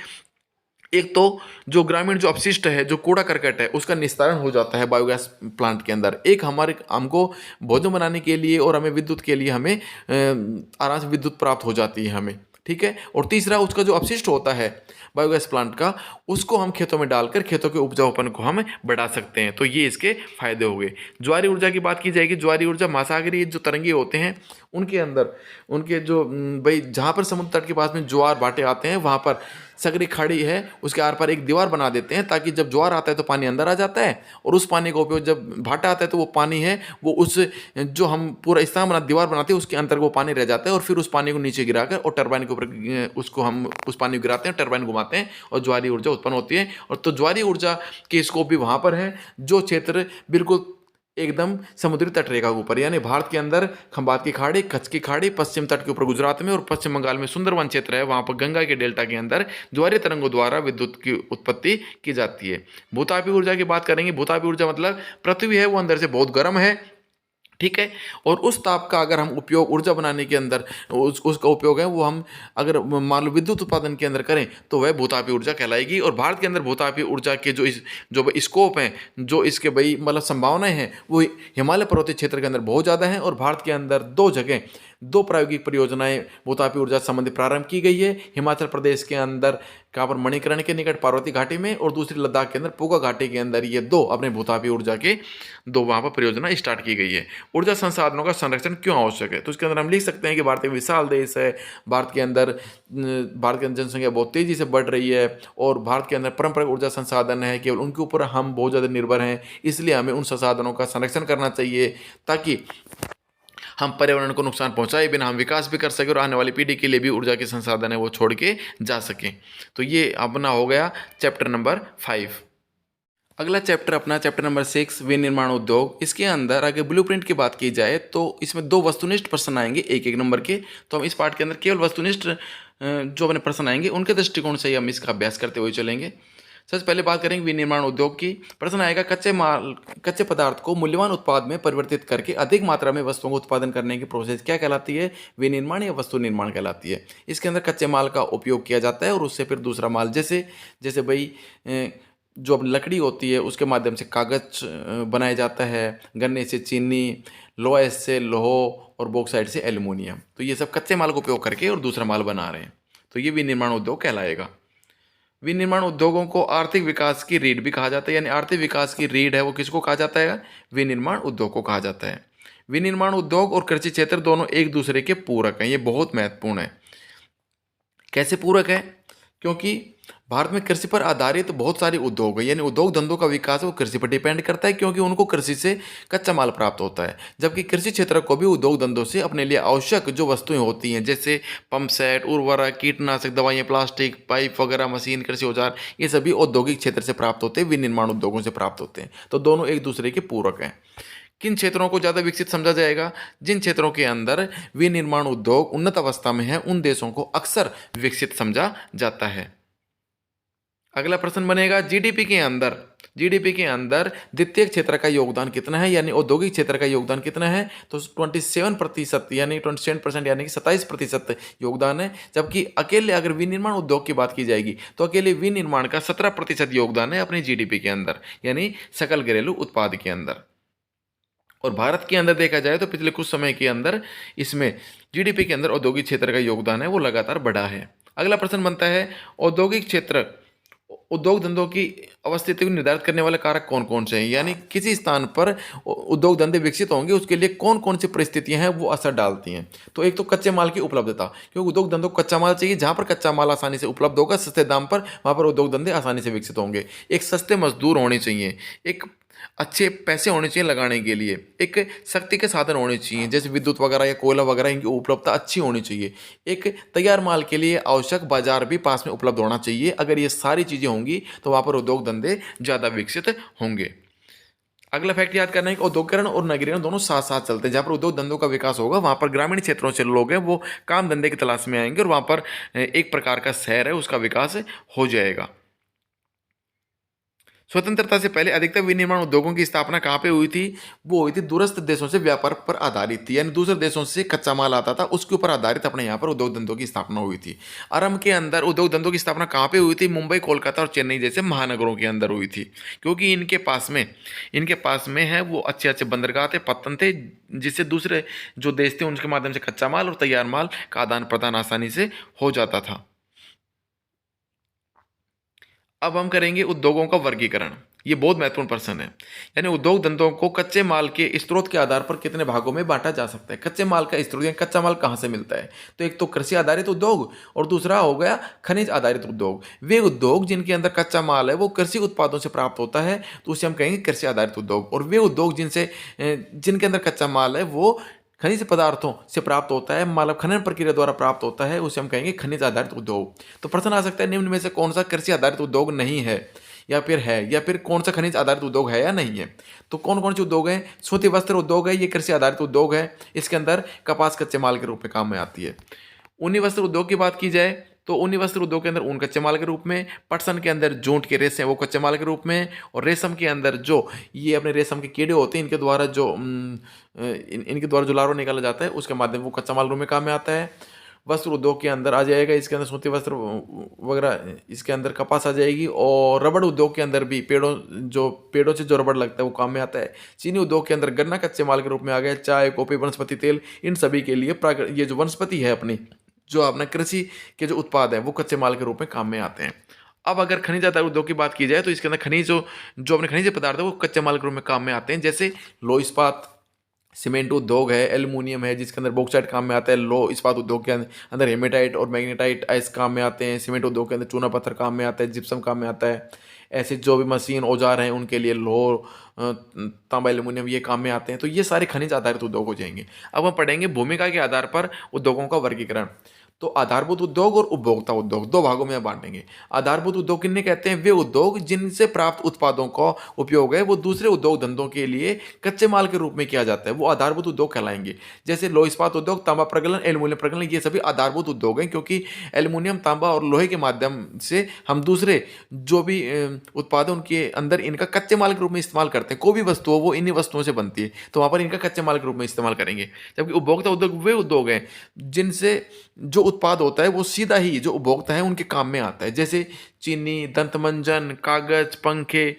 एक तो जो ग्रामीण जो अपशिष्ट है, जो कूड़ा करकट है, उसका निस्तारण हो जाता है बायोगैस प्लांट के अंदर। एक हमको भोजन बनाने के लिए और हमें विद्युत के लिए हमें आराम से विद्युत प्राप्त हो जाती है हमें, ठीक है। और तीसरा, उसका जो अपशिष्ट होता है बायोगैस प्लांट का, उसको हम खेतों में डालकर खेतों के उपजाऊपन को हम बढ़ा सकते हैं। तो ये इसके फायदे हो गए। ज्वारी ऊर्जा की बात की जाएगी। ज्वारी ऊर्जा महासागरीय जो तरंगे होते हैं उनके अंदर, उनके जो भाई जहाँ पर समुद्र तट के पास में ज्वार भाटे आते हैं, वहाँ पर सगरी खाड़ी है, उसके आर पार एक दीवार बना देते हैं ताकि जब ज्वार आता है तो पानी अंदर आ जाता है, और उस पानी का उपयोग जब भाटा आता है तो वो पानी है वो उस जो हम पूरा इस तरह बना दीवार बनाते हैं उसके अंदर वो पानी रह जाता है, और फिर उस पानी को नीचे गिराकर और टरबाइन के ऊपर उसको हम उस पानी को गिराते हैं, टरबाइन घुमाते हैं और ज्वारी ऊर्जा उत्पन्न होती है। और तो ज्वारी ऊर्जा के स्कोप भी वहाँ पर है जो क्षेत्र बिल्कुल एकदम समुद्री तटरेखा के ऊपर, यानी भारत के अंदर खंबात की खाड़ी, कच्छ की खाड़ी, पश्चिम तट के ऊपर गुजरात में और पश्चिम बंगाल में सुंदरवन क्षेत्र है, वहां पर गंगा के डेल्टा के अंदर ज्वारीय तरंगों द्वारा विद्युत की उत्पत्ति की जाती है। भूतापी ऊर्जा की बात करेंगे। भूतापी ऊर्जा मतलब पृथ्वी है वो अंदर से बहुत गर्म है, ठीक है, और उस ताप का अगर हम उपयोग ऊर्जा बनाने के अंदर उसका उपयोग है वो हम अगर मान लो विद्युत उत्पादन के अंदर करें तो वह भूतापी ऊर्जा कहलाएगी। और भारत के अंदर भूतापी ऊर्जा के जो स्कोप हैं, जो इसके भाई मतलब संभावनाएं हैं, वो हिमालय पर्वतीय क्षेत्र के अंदर बहुत ज़्यादा हैं। और भारत के अंदर 2 जगह 2 प्रायोगिक परियोजनाएं भूतापी ऊर्जा संबंधी प्रारंभ की गई है। हिमाचल प्रदेश के अंदर कहाँ पर, मणिकरण के निकट पार्वती घाटी में, और दूसरी लद्दाख के अंदर पूगा घाटी के अंदर, ये 2 अपने भूतापी ऊर्जा के 2 वहाँ पर परियोजना स्टार्ट की गई है। ऊर्जा संसाधनों का संरक्षण क्यों आवश्यक है, तो इसके अंदर हम लिख सकते हैं कि भारत एक विशाल देश है। भारत के अंदर जनसंख्या बहुत तेज़ी से बढ़ रही है, और भारत के अंदर परंपरागत ऊर्जा संसाधन है, केवल उनके ऊपर हम बहुत ज़्यादा निर्भर हैं। इसलिए हमें उन संसाधनों का संरक्षण करना चाहिए ताकि हम पर्यावरण को नुकसान पहुंचाए बिना हम विकास भी कर सकें और आने वाली पीढ़ी के लिए भी ऊर्जा के संसाधन है वो छोड़ के जा सकें। तो ये अपना हो गया चैप्टर नंबर 5। अगला चैप्टर अपना चैप्टर नंबर 6 विनिर्माण उद्योग। इसके अंदर अगर ब्लूप्रिंट की बात की जाए तो इसमें 2 वस्तुनिष्ठ प्रश्न आएंगे 1-1 नंबर के। तो हम इस पार्ट के अंदर केवल वस्तुनिष्ठ जो अपने प्रश्न आएंगे उनके दृष्टिकोण से ही हम इसका अभ्यास करते हुए चलेंगे। सबसे पहले बात करेंगे विनिर्माण उद्योग की। प्रश्न आएगा कच्चे पदार्थ को मूल्यवान उत्पाद में परिवर्तित करके अधिक मात्रा में वस्तुओं का उत्पादन करने की प्रोसेस क्या कहलाती है, विनिर्माण या वस्तु निर्माण कहलाती है। इसके अंदर कच्चे माल का उपयोग किया जाता है और उससे फिर दूसरा माल, जैसे जैसे भाई जो अब लकड़ी होती है उसके माध्यम से कागज बनाया जाता है, गन्ने से चीनी, लोहा से लोह और बॉक्साइट से एल्युमिनियम। तो ये सब कच्चे माल का उपयोग करके और दूसरा माल बना रहे हैं, तो ये विनिर्माण उद्योग कहलाएगा। विनिर्माण उद्योगों को आर्थिक विकास की रीढ़ भी कहा जाता है, यानी आर्थिक विकास की रीढ़ है वो किसको कहा जाता है, विनिर्माण उद्योग को कहा जाता है। विनिर्माण उद्योग और कृषि क्षेत्र दोनों एक दूसरे के पूरक हैं, ये बहुत महत्वपूर्ण है। कैसे पूरक है, क्योंकि भारत में कृषि पर आधारित बहुत सारे उद्योग है, यानी उद्योग धंधों का विकास वो कृषि पर डिपेंड करता है, क्योंकि उनको कृषि से कच्चा माल प्राप्त होता है। जबकि कृषि क्षेत्र को भी उद्योग धंधों से अपने लिए आवश्यक जो वस्तुएं होती हैं, जैसे पंप सेट, उर्वरक, कीटनाशक दवाइयाँ, प्लास्टिक पाइप वगैरह, मशीन, कृषि औजार, ये सभी औद्योगिक क्षेत्र से प्राप्त होते हैं, विनिर्माण उद्योगों से प्राप्त होते हैं। तो दोनों एक दूसरे के पूरक हैं। किन क्षेत्रों को ज़्यादा विकसित समझा जाएगा, जिन क्षेत्रों के अंदर विनिर्माण उद्योग उन्नत अवस्था में है उन देशों को अक्सर विकसित समझा जाता है। अगला प्रश्न बनेगा जीडीपी के अंदर द्वितीय क्षेत्र का योगदान कितना है, यानी औद्योगिक क्षेत्र का योगदान कितना है, तो 27% यानी 27% यानी कि 27% योगदान है। जबकि अकेले अगर विनिर्माण उद्योग की बात की जाएगी तो अकेले विनिर्माण का 17% योगदान है अपने जीडीपी के अंदर, यानी सकल घरेलू उत्पाद के अंदर। और भारत के अंदर देखा जाए तो पिछले कुछ समय के अंदर इसमें जीडीपी के अंदर औद्योगिक क्षेत्र का योगदान है वो लगातार बढ़ा है। अगला प्रश्न बनता है औद्योगिक क्षेत्र, उद्योग धंधों की अवस्थिति को निर्धारित करने वाले कारक कौन कौन से हैं, यानी किसी स्थान पर उद्योग धंधे विकसित होंगे उसके लिए कौन कौन सी परिस्थितियां हैं वो असर डालती हैं। तो एक तो कच्चे माल की उपलब्धता, क्योंकि उद्योग धंधों को कच्चा माल चाहिए, जहां पर कच्चा माल आसानी से उपलब्ध होगा सस्ते दाम पर, वहां पर उद्योग धंधे आसानी से विकसित होंगे। एक सस्ते मजदूर होने चाहिए, एक अच्छे पैसे होने चाहिए लगाने के लिए, एक शक्ति के साधन होने चाहिए जैसे विद्युत वगैरह या कोयला वगैरह, इनकी उपलब्धता अच्छी होनी चाहिए। एक तैयार माल के लिए आवश्यक बाजार भी पास में उपलब्ध होना चाहिए। अगर ये सारी चीज़ें होंगी तो वहाँ पर उद्योग धंधे ज़्यादा विकसित होंगे। अगला फैक्ट याद करना है कि औद्योगिकरण और नगरीकरण दोनों साथ साथ चलते हैं। जहाँ पर उद्योग धंधों का विकास होगा वहाँ पर ग्रामीण क्षेत्रों से लोग हैं वो काम धंधे की तलाश में आएंगे और वहाँ पर एक प्रकार का शहर है उसका विकास हो जाएगा। स्वतंत्रता से पहले अधिकतर विनिर्माण उद्योगों की स्थापना कहाँ पे हुई थी? वो हुई थी दूरस्थ देशों से व्यापार पर आधारित थी, यानी दूसरे देशों से कच्चा माल आता था उसके ऊपर आधारित अपने यहाँ पर उद्योग धंधों की स्थापना हुई थी। आरंभ के अंदर उद्योग धंधों की स्थापना कहाँ पे हुई थी? मुंबई, कोलकाता और चेन्नई जैसे महानगरों के अंदर हुई थी, क्योंकि इनके पास में है वो अच्छे अच्छे बंदरगाह थे, पत्तन थे, जिससे दूसरे जो देश थे उनके माध्यम से कच्चा माल और तैयार माल का आदान प्रदान आसानी से हो जाता था। अब हम करेंगे उद्योगों का वर्गीकरण। ये बहुत महत्वपूर्ण प्रश्न है। यानी उद्योग धंधों को कच्चे माल के स्रोत के आधार पर कितने भागों में बांटा जा सकता है? कच्चे माल का स्रोत यानी कच्चा माल कहाँ से मिलता है? तो एक तो कृषि आधारित उद्योग और दूसरा हो गया खनिज आधारित उद्योग। वे उद्योग जिनके अंदर कच्चा माल है वो कृषि उत्पादों से प्राप्त होता है तो उसे हम कहेंगे कृषि आधारित उद्योग। और वे उद्योग जिनके अंदर कच्चा माल है वो खनिज पदार्थों से प्राप्त होता है, मानव खनन प्रक्रिया द्वारा प्राप्त होता है, उसे हम कहेंगे खनिज आधारित उद्योग। तो प्रश्न आ सकता है निम्न में से कौन सा कृषि आधारित उद्योग नहीं है या फिर है, या फिर कौन सा खनिज आधारित उद्योग है या नहीं है? तो कौन कौन से उद्योग हैं? सूती वस्त्र उद्योग है, ये कृषि आधारित उद्योग है। इसके अंदर कपास कच्चे माल के रूप में काम में आती है। ऊनी वस्त्र उद्योग की बात की जाए तो ऊनी वस्त्र उद्योग के अंदर ऊन कच्चे माल के रूप में, पटसन के अंदर जूट के रेशे हैं वो कच्चे माल के रूप में, और रेशम के अंदर जो ये अपने रेशम के कीड़े होते हैं इनके द्वारा जो लार्वा निकाला जाता है उसके माध्यम वो कच्चा माल रूप में काम में आता है। वस्त्र उद्योग के अंदर आ जाएगा, इसके अंदर सूती वस्त्र वगैरह, इसके अंदर कपास आ जाएगी। और रबड़ उद्योग के अंदर भी पेड़ों से जो रबड़ लगता है वो काम में आता है। चीनी उद्योग के अंदर गन्ना कच्चे माल के रूप में आ गया। चाय, कॉफी, वनस्पति तेल, इन सभी के लिए ये जो वनस्पति है अपनी, जो अपना कृषि के जो उत्पाद हैं वो कच्चे माल के रूप में काम में आते हैं। अब अगर खनिज आधारित उद्योग की बात की जाए तो इसके अंदर जो अपने खनिज पदार्थ है वो कच्चे माल के रूप में काम में आते हैं, जैसे लोह इस्पात, सीमेंट उद्योग है, एल्युमिनियम है जिसके अंदर बॉक्साइट काम में आता है। लो इस्पात उद्योग के अंदर हेमेटाइट और मैग्नेटाइट आइस काम में आते हैं। सीमेंट उद्योग के अंदर चूना पत्थर काम में आता है, जिप्सम काम में आता है। ऐसे जो भी मशीन औजार हैं उनके लिए लोह, तांबा, एल्युमिनियम ये काम में आते हैं। तो ये सारे खनिज आधारित उद्योग हो जाएंगे। अब हम पढ़ेंगे भूमिका के आधार पर उद्योगों का वर्गीकरण। तो आधारभूत उद्योग और उपभोक्ता उद्योग दो भागों में बांटेंगे। आधारभूत उद्योग किन्हें कहते हैं? वे उद्योग जिनसे प्राप्त उत्पादों का उपयोग है वो दूसरे उद्योग धंधों के लिए कच्चे माल के रूप में किया जाता है, वो आधारभूत उद्योग कहलाएंगे। जैसे लोह इस्पात उद्योग, तांबा प्रगलन, एल्युमिनियम प्रगलन, ये सभी आधारभूत उद्योग हैं, क्योंकि एल्युमिनियम, तांबा और लोहे के माध्यम से हम दूसरे जो भी उत्पाद है उनके अंदर इनका कच्चे माल के रूप में इस्तेमाल करते हैं। कोई भी वस्तु हो वो इन्हीं वस्तुओं से बनती है तो वहाँ पर इनका कच्चे माल के रूप में इस्तेमाल करेंगे। जबकि उपभोक्ता उद्योग वे उद्योग हैं जिनसे जो उत्पाद होता है वो सीधा ही जो उपभोक्ता है उनके काम में आता है, जैसे चीनी, दंतमंजन, कागज, पंखे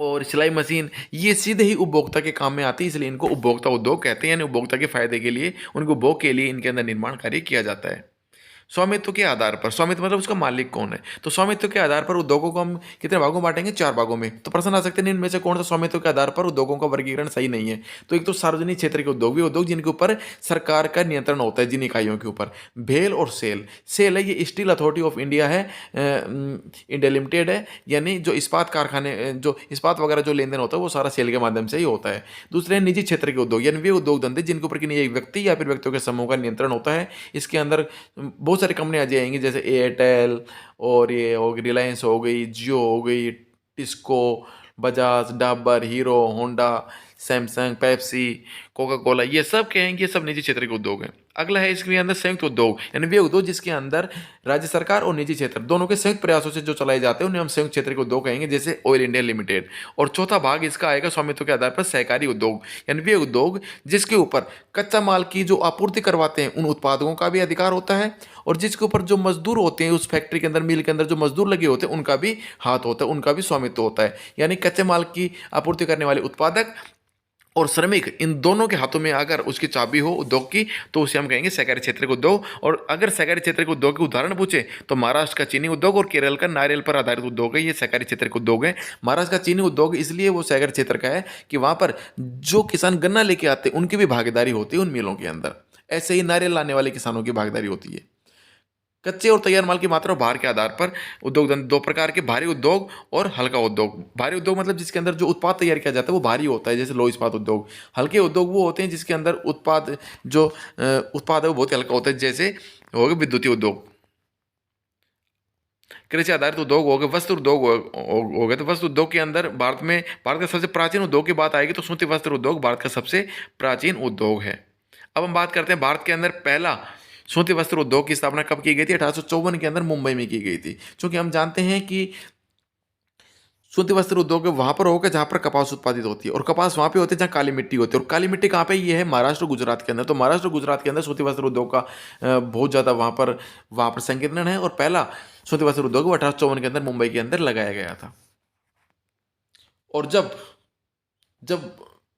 और सिलाई मशीन, ये सीधे ही उपभोक्ता के काम में आती है, इसलिए इनको उपभोक्ता उद्योग कहते हैं। यानी उपभोक्ता के फायदे के लिए, उनके उपभोग के लिए इनके अंदर निर्माण कार्य किया जाता है। स्वामित्व के आधार पर, स्वामित्व मतलब उसका मालिक कौन है? तो स्वामित्व के आधार पर उद्योगों को हम कितने भागों में बांटेंगे? 4 भागों में। तो प्रश्न आ सकते हैं इनमें से कौन सा स्वामित्व के आधार पर उद्योगों का वर्गीकरण सही नहीं है? तो एक तो सार्वजनिक क्षेत्र के उद्योग, वे उद्योग जिनके ऊपर सरकार का नियंत्रण होता है जिन इकाइयों के ऊपर। भेल और सेल है, ये स्टील अथॉरिटी ऑफ इंडिया है, इंडिया लिमिटेड है, यानी जो इस्पात कारखाने, जो इस्पात वगैरह जो लेन देन होता है वो सारा सेल के माध्यम से ही होता है। दूसरे हैं निजी क्षेत्र के उद्योग, यानी वे उद्योग धंधे जिनके ऊपर किसी एक व्यक्ति या फिर व्यक्तियों के समूह का नियंत्रण होता है। इसके अंदर बहुत सारी कंपनियां आ जाएंगी, जैसे एयरटेल और ये हो गई, रिलायंस हो गई, जियो हो गई, TISCO, Bajaj, Dabur, hero, Honda, Samsung, Pepsi, Coca Cola, ये सब कहेंगे ये सब निजी क्षेत्र के उद्योग हैं। अगला है इसके अंदर संयुक्त उद्योग, यानी वे उद्योग जिसके अंदर राज्य सरकार और निजी क्षेत्र दोनों के संयुक्त प्रयासों से जो चलाए जाते हैं उन्हें हम संयुक्त क्षेत्र के उद्योग कहेंगे, जैसे ऑयल इंडिया लिमिटेड। और चौथा भाग इसका आएगा स्वामित्व के आधार पर सहकारी उद्योग, यानी वे उद्योग जिसके ऊपर कच्चा माल की जो आपूर्ति करवाते हैं उन उत्पादकों का भी अधिकार होता है, और जिसके ऊपर जो मजदूर होते हैं उस फैक्ट्री के अंदर, मिल के अंदर जो मजदूर लगे होते हैं उनका भी हाथ होता है, उनका भी स्वामित्व होता है। यानी कच्चे माल की आपूर्ति करने वाले उत्पादक और श्रमिक, इन दोनों के हाथों में अगर उसकी चाबी हो उद्योग की तो उसे हम कहेंगे सहकारी क्षेत्र के उद्योग। और अगर सहकारी क्षेत्र के उद्योग के उदाहरण पूछे तो महाराष्ट्र का चीनी उद्योग और केरल का नारियल पर आधारित उद्योग है, ये सहकारी क्षेत्र के उद्योग है। महाराष्ट्र का चीनी उद्योग इसलिए वो सहकारी क्षेत्र का है कि वहाँ पर जो किसान गन्ना लेके आते हैं उनकी भी भागीदारी होती है उन मिलों के अंदर। ऐसे ही नारियल लाने वाले किसानों की भागीदारी होती है। कच्चे और तैयार माल की मात्रा और भार के आधार पर उद्योग धंधे दो प्रकार के, भारी उद्योग और हल्का उद्योग। भारी उद्योग मतलब जिसके अंदर जो उत्पाद तैयार किया जाता है वो भारी होता है, जैसे लौह इस्पात उद्योग। हल्के उद्योग वो होते हैं जिसके अंदर उत्पाद है वो बहुत ही हल्का होता है, जैसे हो गए विद्युतीय उद्योग। कृषि आधारित उद्योग हो गए, वस्त्र उद्योग हो गए। तो वस्त्र उद्योग के अंदर भारत का सबसे प्राचीन उद्योग की बात आएगी तो सूती वस्त्र उद्योग भारत का सबसे प्राचीन उद्योग है। अब हम बात करते हैं भारत के अंदर पहला सूती वस्त्र उद्योग की स्थापना कब की गई थी? 1854 के अंदर मुंबई में की गई थी। क्योंकि हम जानते हैं कि सूती वस्त्र उद्योग वहां पर होगा जहां पर कपास उत्पादित होती है, और कपास वहां पे होती है जहां काली मिट्टी होती है। और काली मिट्टी कहाँ पे? ये है महाराष्ट्र गुजरात के अंदर। तो महाराष्ट्र गुजरात के अंदर सूती वस्त्र उद्योग का बहुत ज्यादा वहां पर संकेतन है। और पहला सूती वस्त्र उद्योग 1854 के अंदर मुंबई के अंदर लगाया गया था। और जब जब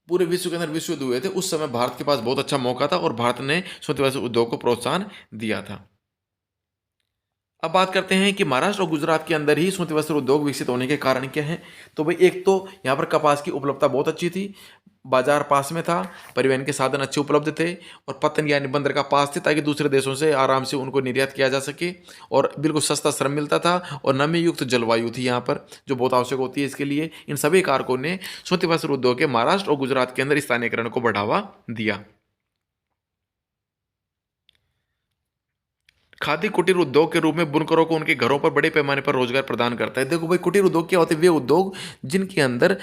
पूरे विश्व के अंदर विश्व युद्ध हुए थे उस समय भारत के पास बहुत अच्छा मौका था और भारत ने सूती वस्त्र उद्योग को प्रोत्साहन दिया था। अब बात करते हैं कि महाराष्ट्र और गुजरात के अंदर ही सूती वस्त्र उद्योग विकसित होने के कारण क्या है? तो भाई एक तो यहाँ पर कपास की उपलब्धता बहुत अच्छी थी, बाजार पास में था, परिवहन के साधन अच्छे उपलब्ध थे, और पत्तन यानी बंदर का पास थे ताकि दूसरे देशों से आराम से उनको निर्यात किया जा सके, और बिल्कुल सस्ता श्रम मिलता था, और नमी युक्त जलवायु थी यहाँ पर जो बहुत आवश्यक होती है इसके लिए। इन सभी कारकों ने सूती वस्त्र उद्योग के महाराष्ट्र और गुजरात के अंदर स्थानीयकरण को बढ़ावा दिया। खादी कुटीर उद्योग के रूप में बुनकरों को उनके घरों पर बड़े पैमाने पर रोजगार प्रदान करता है। देखो भाई, कुटीर उद्योग क्या होते हैं? वे उद्योग जिनके अंदर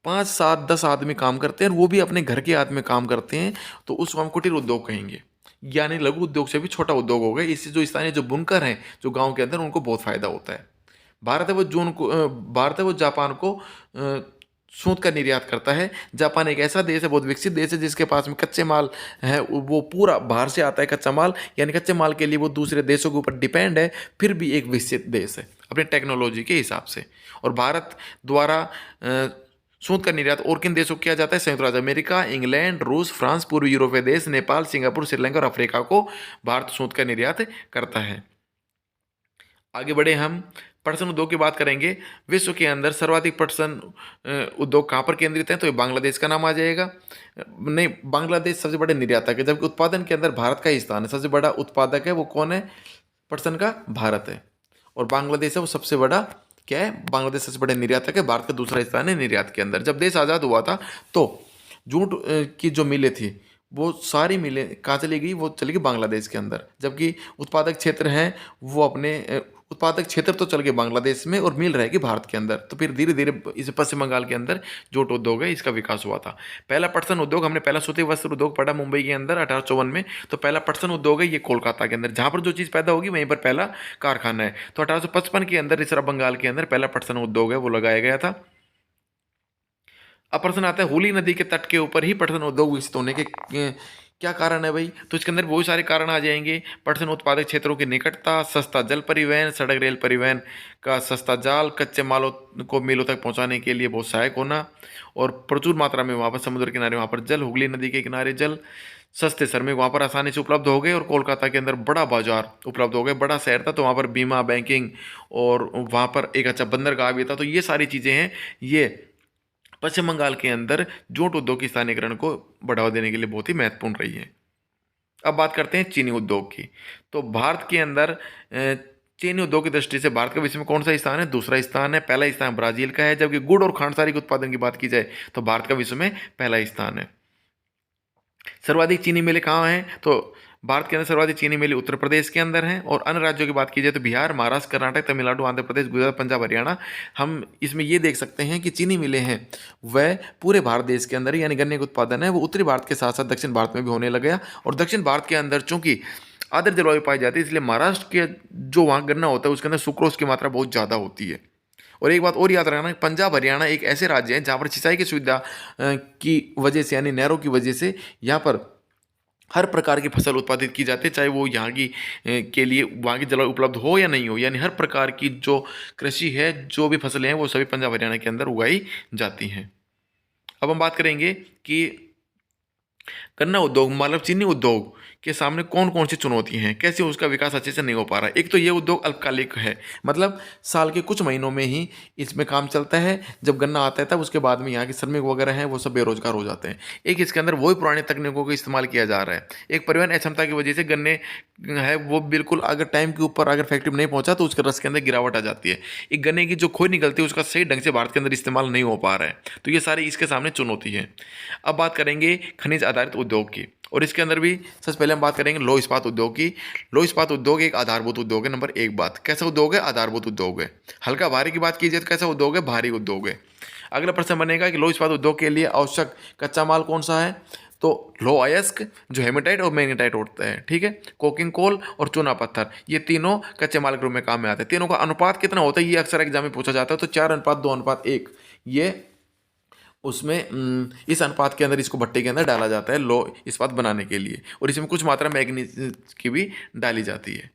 5, 7, 10 आदमी काम करते हैं, और वो भी अपने घर के आदमी काम करते हैं, तो उसको हम कुटीर उद्योग कहेंगे। यानी लघु उद्योग से भी छोटा उद्योग हो गया। इससे जो स्थानीय जो बुनकर हैं जो गांव के अंदर, उनको बहुत फायदा होता है। भारत है वो जापान को सूत का निर्यात करता है। जापान एक ऐसा देश है, बहुत विकसित देश है, जिसके पास में कच्चे माल है वो पूरा बाहर से आता है कच्चा माल, यानी कच्चे माल के लिए वो दूसरे देशों के ऊपर डिपेंड है, फिर भी एक विकसित देश है अपने टेक्नोलॉजी के हिसाब से। और भारत द्वारा सूत का निर्यात और किन देशों को किया जाता है? संयुक्त राज्य अमेरिका, इंग्लैंड, रूस, फ्रांस, पूर्वी यूरोपीय देश, नेपाल, सिंगापुर, श्रीलंका और अफ्रीका को भारत सूत का निर्यात करता है। आगे बढ़े हम पटसन उद्योग की बात करेंगे। विश्व के अंदर सर्वाधिक पटसन उद्योग कहाँ पर केंद्रित है? तो ये बांग्लादेश का नाम आ जाएगा। नहीं, बांग्लादेश सबसे बड़े निर्यातक है, जबकि उत्पादन के अंदर भारत का ही स्थान है। सबसे बड़ा उत्पादक है वो कौन है पटसन का? भारत है। और बांग्लादेश है वो सबसे बड़ा क्या है? बांग्लादेश सबसे बड़े निर्यातक है। भारत का दूसरा स्थान है निर्यात के अंदर। जब देश आज़ाद हुआ था तो जूट की जो मिलें थी वो सारी मिलें कहाँ चली गई? वो चली गई बांग्लादेश के अंदर। जबकि उत्पादक क्षेत्र हैं वो उत्पादक क्षेत्र तो चल गए बांग्लादेश में, और मिल रहेगी भारत के अंदर। तो फिर धीरे धीरे इस पश्चिम बंगाल के अंदर जूट उद्योग है इसका विकास हुआ था। पहला पटसन उद्योग, हमने पहला सूती वस्त्र उद्योग पढ़ा मुंबई के अंदर 1854 में। तो पहला पटसन उद्योग है ये कोलकाता के अंदर, जहाँ पर जो चीज़ पैदा होगी वहीं पर पहला कारखाना है। तो 1855 के अंदर रिसरा बंगाल के अंदर पहला पटसन उद्योग है वो लगाया गया था। अब प्रश्न आता है हुगली नदी के तट के ऊपर ही पटसन उद्योग विकसित होने के क्या कारण है भाई? तो इसके अंदर बहुत सारे कारण आ जाएंगे। पटसन उत्पादक क्षेत्रों की निकटता, सस्ता जल परिवहन, सड़क रेल परिवहन का सस्ता जाल, कच्चे मालों को मिलों तक पहुंचाने के लिए बहुत सहायक होना, और प्रचुर मात्रा में वहाँ पर समुद्र किनारे वहाँ पर जल, हुगली नदी के किनारे जल, सस्ते श्रमिक वहाँ पर आसानी से उपलब्ध हो गए, और कोलकाता के अंदर बड़ा बाजार उपलब्ध हो गए। बड़ा शहर था तो वहाँ पर बीमा, बैंकिंग, और वहाँ पर एक अच्छा बंदरगाह भी था। तो ये सारी चीज़ें हैं, ये पश्चिम बंगाल के अंदर जूट उद्योग की स्थानीयकरण को बढ़ावा देने के लिए बहुत ही महत्वपूर्ण रही है। अब बात करते हैं चीनी उद्योग की। तो भारत के अंदर चीनी उद्योग की दृष्टि से भारत का विश्व में कौन सा स्थान है? दूसरा स्थान है। पहला स्थान ब्राजील का है। जबकि गुड़ और खांडसारी के उत्पादन की बात की जाए तो भारत का विश्व में पहला स्थान है। सर्वाधिक चीनी मिलें कहाँ हैं? तो भारत के अंदर सर्वाधिक चीनी मिलें उत्तर प्रदेश के अंदर हैं। और अन्य राज्यों की बात की जाए तो बिहार, महाराष्ट्र, कर्नाटक, तमिलनाडु, आंध्र प्रदेश, गुजरात, पंजाब, हरियाणा। हम इसमें ये देख सकते हैं कि चीनी मिलें हैं वह पूरे भारत देश के अंदर, यानी गन्ने का उत्पादन है वो उत्तरी भारत के साथ साथ दक्षिण भारत में भी होने लग गया। और दक्षिण भारत के अंदर चूंकि आर्द्र जलवायु पाई जाती है, इसलिए महाराष्ट्र के जो वहाँ गन्ना होता है उसके अंदर सुक्रोज की मात्रा बहुत ज़्यादा होती है। और एक बात और याद रखना, पंजाब हरियाणा एक ऐसे राज्य हैं जहाँ पर सिंचाई की सुविधा की वजह से, यानी नहरों की वजह से यहाँ पर हर प्रकार की फसल उत्पादित की जाती है, चाहे वो यहाँ की के लिए वहाँ की जलवायु उपलब्ध हो या नहीं हो। यानी हर प्रकार की जो कृषि है, जो भी फसलें हैं वो सभी पंजाब हरियाणा के अंदर उगाई जाती हैं। अब हम बात करेंगे कि गन्ना उद्योग मतलब चीनी उद्योग के सामने कौन कौन सी चुनौती हैं, कैसे उसका विकास अच्छे से नहीं हो पा रहा है। एक तो ये उद्योग अल्पकालिक है, मतलब साल के कुछ महीनों में ही इसमें काम चलता है। जब गन्ना आता है तब उसके बाद में यहाँ के श्रमिक वगैरह हैं वो सब बेरोजगार हो जाते हैं। एक इसके अंदर वही पुरानी तकनीकों का इस्तेमाल किया जा रहा है। एक परिवहन अक्षमता की वजह से गन्ने है वो बिल्कुल अगर टाइम के ऊपर अगर फैक्ट्री में नहीं पहुंचा तो उसके रस के अंदर गिरावट आ जाती है। एक गन्ने की जो खोई निकलती है उसका सही ढंग से भारत के अंदर इस्तेमाल नहीं हो पा रहा है। तो ये सारी इसके सामने चुनौती है। अब बात करेंगे खनिज आधारित उद्योग की, और इसके अंदर भी सबसे पहले हम बात करेंगे लौह इस्पात उद्योग की। लौह इस्पात उद्योग एक आधारभूत उद्योग है। नंबर एक बात, कैसा उद्योग है? आधारभूत उद्योग है। हल्का भारी की बात कीजिए तो कैसा उद्योग है? भारी उद्योग है। अगला प्रश्न बनेगा कि लौह इस्पात उद्योग के लिए आवश्यक कच्चा माल कौन सा है? तो लौह अयस्क, जो हेमेटाइट और मैग्नेटाइट होता है, ठीक है, कोकिंग कोल और चूना पत्थर, ये तीनों कच्चे माल के रूप में काम में आते हैं। तीनों का अनुपात कितना होता है ये अक्सर एग्जाम में पूछा जाता है। तो 4:2:1 ये उसमें इस अनुपात के अंदर इसको भट्टे के अंदर डाला जाता है लौह इस्पात बनाने के लिए, और इसमें कुछ मात्रा मैग्नीज की भी डाली जाती है।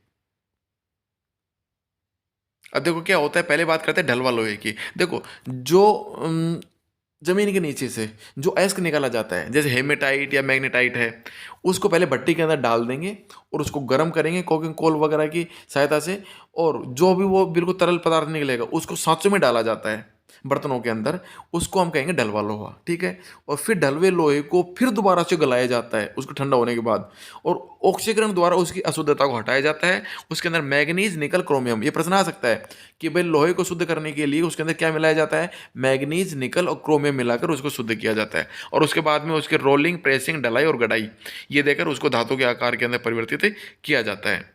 अब देखो क्या होता है, पहले बात करते हैं ढलवा लोहे की। देखो जो जमीन के नीचे से जो अयस्क निकाला जाता है, जैसे हेमेटाइट या मैग्नेटाइट है, उसको पहले भट्टी के अंदर डाल देंगे और उसको गर्म करेंगे कोकिंग कोल वगैरह की सहायता से, और जो भी वो बिल्कुल तरल पदार्थ निकलेगा उसको सांचों में डाला जाता है बर्तनों के अंदर, उसको हम कहेंगे ढलवा लोहा, ठीक है। और फिर ढलवे लोहे को फिर दोबारा से गलाया जाता है उसको ठंडा होने के बाद, और ऑक्सीकरण द्वारा उसकी अशुद्धता को हटाया जाता है। उसके अंदर मैग्नीज निकल क्रोमियम, ये प्रश्न आ सकता है कि भाई लोहे को शुद्ध करने के लिए उसके अंदर क्या मिलाया जाता है? मैग्नीज निकल और क्रोमियम मिलाकर उसको शुद्ध किया जाता है, और उसके बाद में उसके रोलिंग, प्रेसिंग, ढलाई और गड़ाई ये देकर उसको धातु के आकार के अंदर परिवर्तित किया जाता है।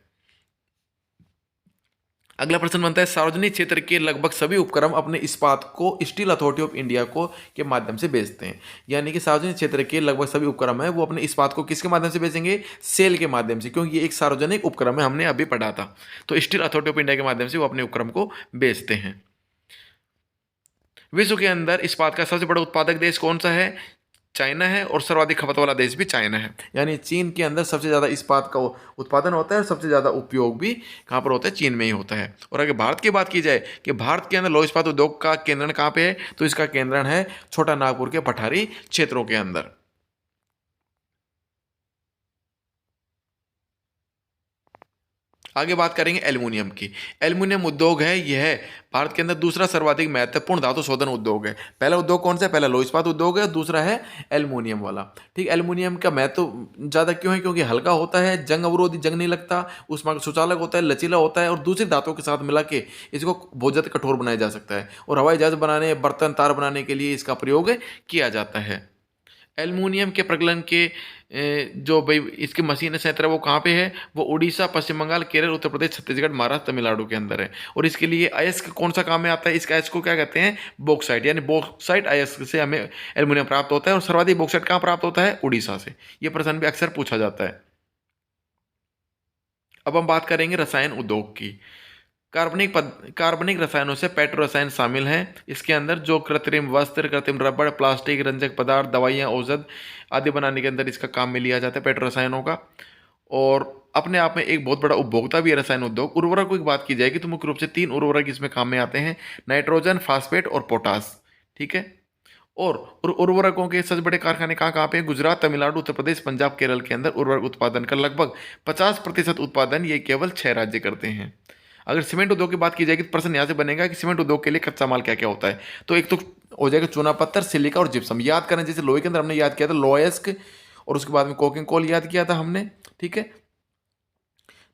अगला प्रश्न बनता है सार्वजनिक क्षेत्र के लगभग सभी उपक्रम अपने इस्पात को स्टील अथॉरिटी ऑफ इंडिया को के माध्यम से बेचते हैं। यानी कि सार्वजनिक क्षेत्र के लगभग सभी उपक्रम है वो अपने इस्पात को किसके माध्यम से बेचेंगे? सेल के माध्यम से, क्योंकि ये एक सार्वजनिक उपक्रम है, हमने अभी पढ़ा था। तो स्टील अथॉरिटी ऑफ इंडिया के माध्यम से वो अपने उपक्रम को बेचते हैं। विश्व के अंदर इस्पात का सबसे बड़ा उत्पादक देश कौन सा है? चाइना है, और सर्वाधिक खपत वाला देश भी चाइना है। यानी चीन के अंदर सबसे ज़्यादा इस्पात का उत्पादन होता है, और सबसे ज़्यादा उपयोग भी कहाँ पर होता है? चीन में ही होता है। और अगर भारत की बात की जाए कि भारत के अंदर लौह इस्पात उद्योग का केंद्रण कहाँ पे है, तो इसका केंद्रण है छोटा नागपुर के पठारी क्षेत्रों के अंदर। आगे बात करेंगे एल्युमिनियम की। एल्युमिनियम उद्योग है, यह है भारत के अंदर दूसरा सर्वाधिक महत्वपूर्ण धातु शोधन उद्योग है। पहला उद्योग कौन सा है? पहला लौह इस्पात उद्योग है, दूसरा है एल्युमिनियम वाला, ठीक। एल्युमिनियम का महत्व ज़्यादा क्यों है? क्योंकि हल्का होता है, जंग अवरोधी, जंग नहीं लगता, उसमें सुचालक होता है, लचीला होता है, और दूसरी धातुओं के साथ मिला के इसको बहुत ज़्यादा कठोर बनाया जा सकता है, और हवाई जहाज बनाने, बर्तन, तार बनाने के लिए इसका प्रयोग किया जाता है। एल्युमिनियम के प्रगलन के जो भाई इसकी मशीन संयंत्र है वो कहाँ पे है? वो उड़ीसा, पश्चिम बंगाल, केरल, उत्तर प्रदेश, छत्तीसगढ़, महाराष्ट्र, तमिलनाडु के अंदर है। और इसके लिए अयस्क कौन सा काम में आता है? इसका अयस्क को क्या कहते हैं? बॉक्साइट, यानी बॉक्साइट अयस्क से हमें एल्युमिनियम प्राप्त होता है, और सर्वाधिक बॉक्साइट कहाँ प्राप्त होता है? उड़ीसा से। ये प्रश्न भी अक्सर पूछा जाता है। अब हम बात करेंगे रसायन उद्योग की। कार्बनिक रसायनों से पेट्रो रसायन शामिल हैं। इसके अंदर जो कृत्रिम वस्त्र, कृत्रिम रबड़, प्लास्टिक, रंजक पदार्थ, दवाइयाँ, औषध आदि बनाने के अंदर इसका काम में लिया जाता है पेट्रो रसायनों का। और अपने आप में एक बहुत बड़ा उपभोक्ता भी है रसायन उद्योग। उर्वरकों की बात की जाएगी तो मुख्य रूप से 3 उर्वरक इसमें काम में आते हैं: नाइट्रोजन, फास्फेट और पोटास, ठीक है। और उर्वरकों के सबसे बड़े कारखाने कहाँ कहाँ पे हैं? गुजरात, तमिलनाडु, उत्तर प्रदेश, पंजाब, केरल के अंदर उर्वरक उत्पादन का लगभग 50% उत्पादन ये केवल 6 राज्य करते हैं। अगर सीमेंट उद्योग की बात की जाएगी तो प्रश्न यहाँ से बनेगा कि सीमेंट उद्योग के लिए कच्चा माल क्या क्या होता है। तो एक तो हो जाएगा चूना पत्थर, सिलिका और जिप्सम। याद करें, जैसे लोहे के अंदर हमने याद किया था लोह अयस्क, और उसके बाद में कोकिंग कोल याद किया था हमने, ठीक है।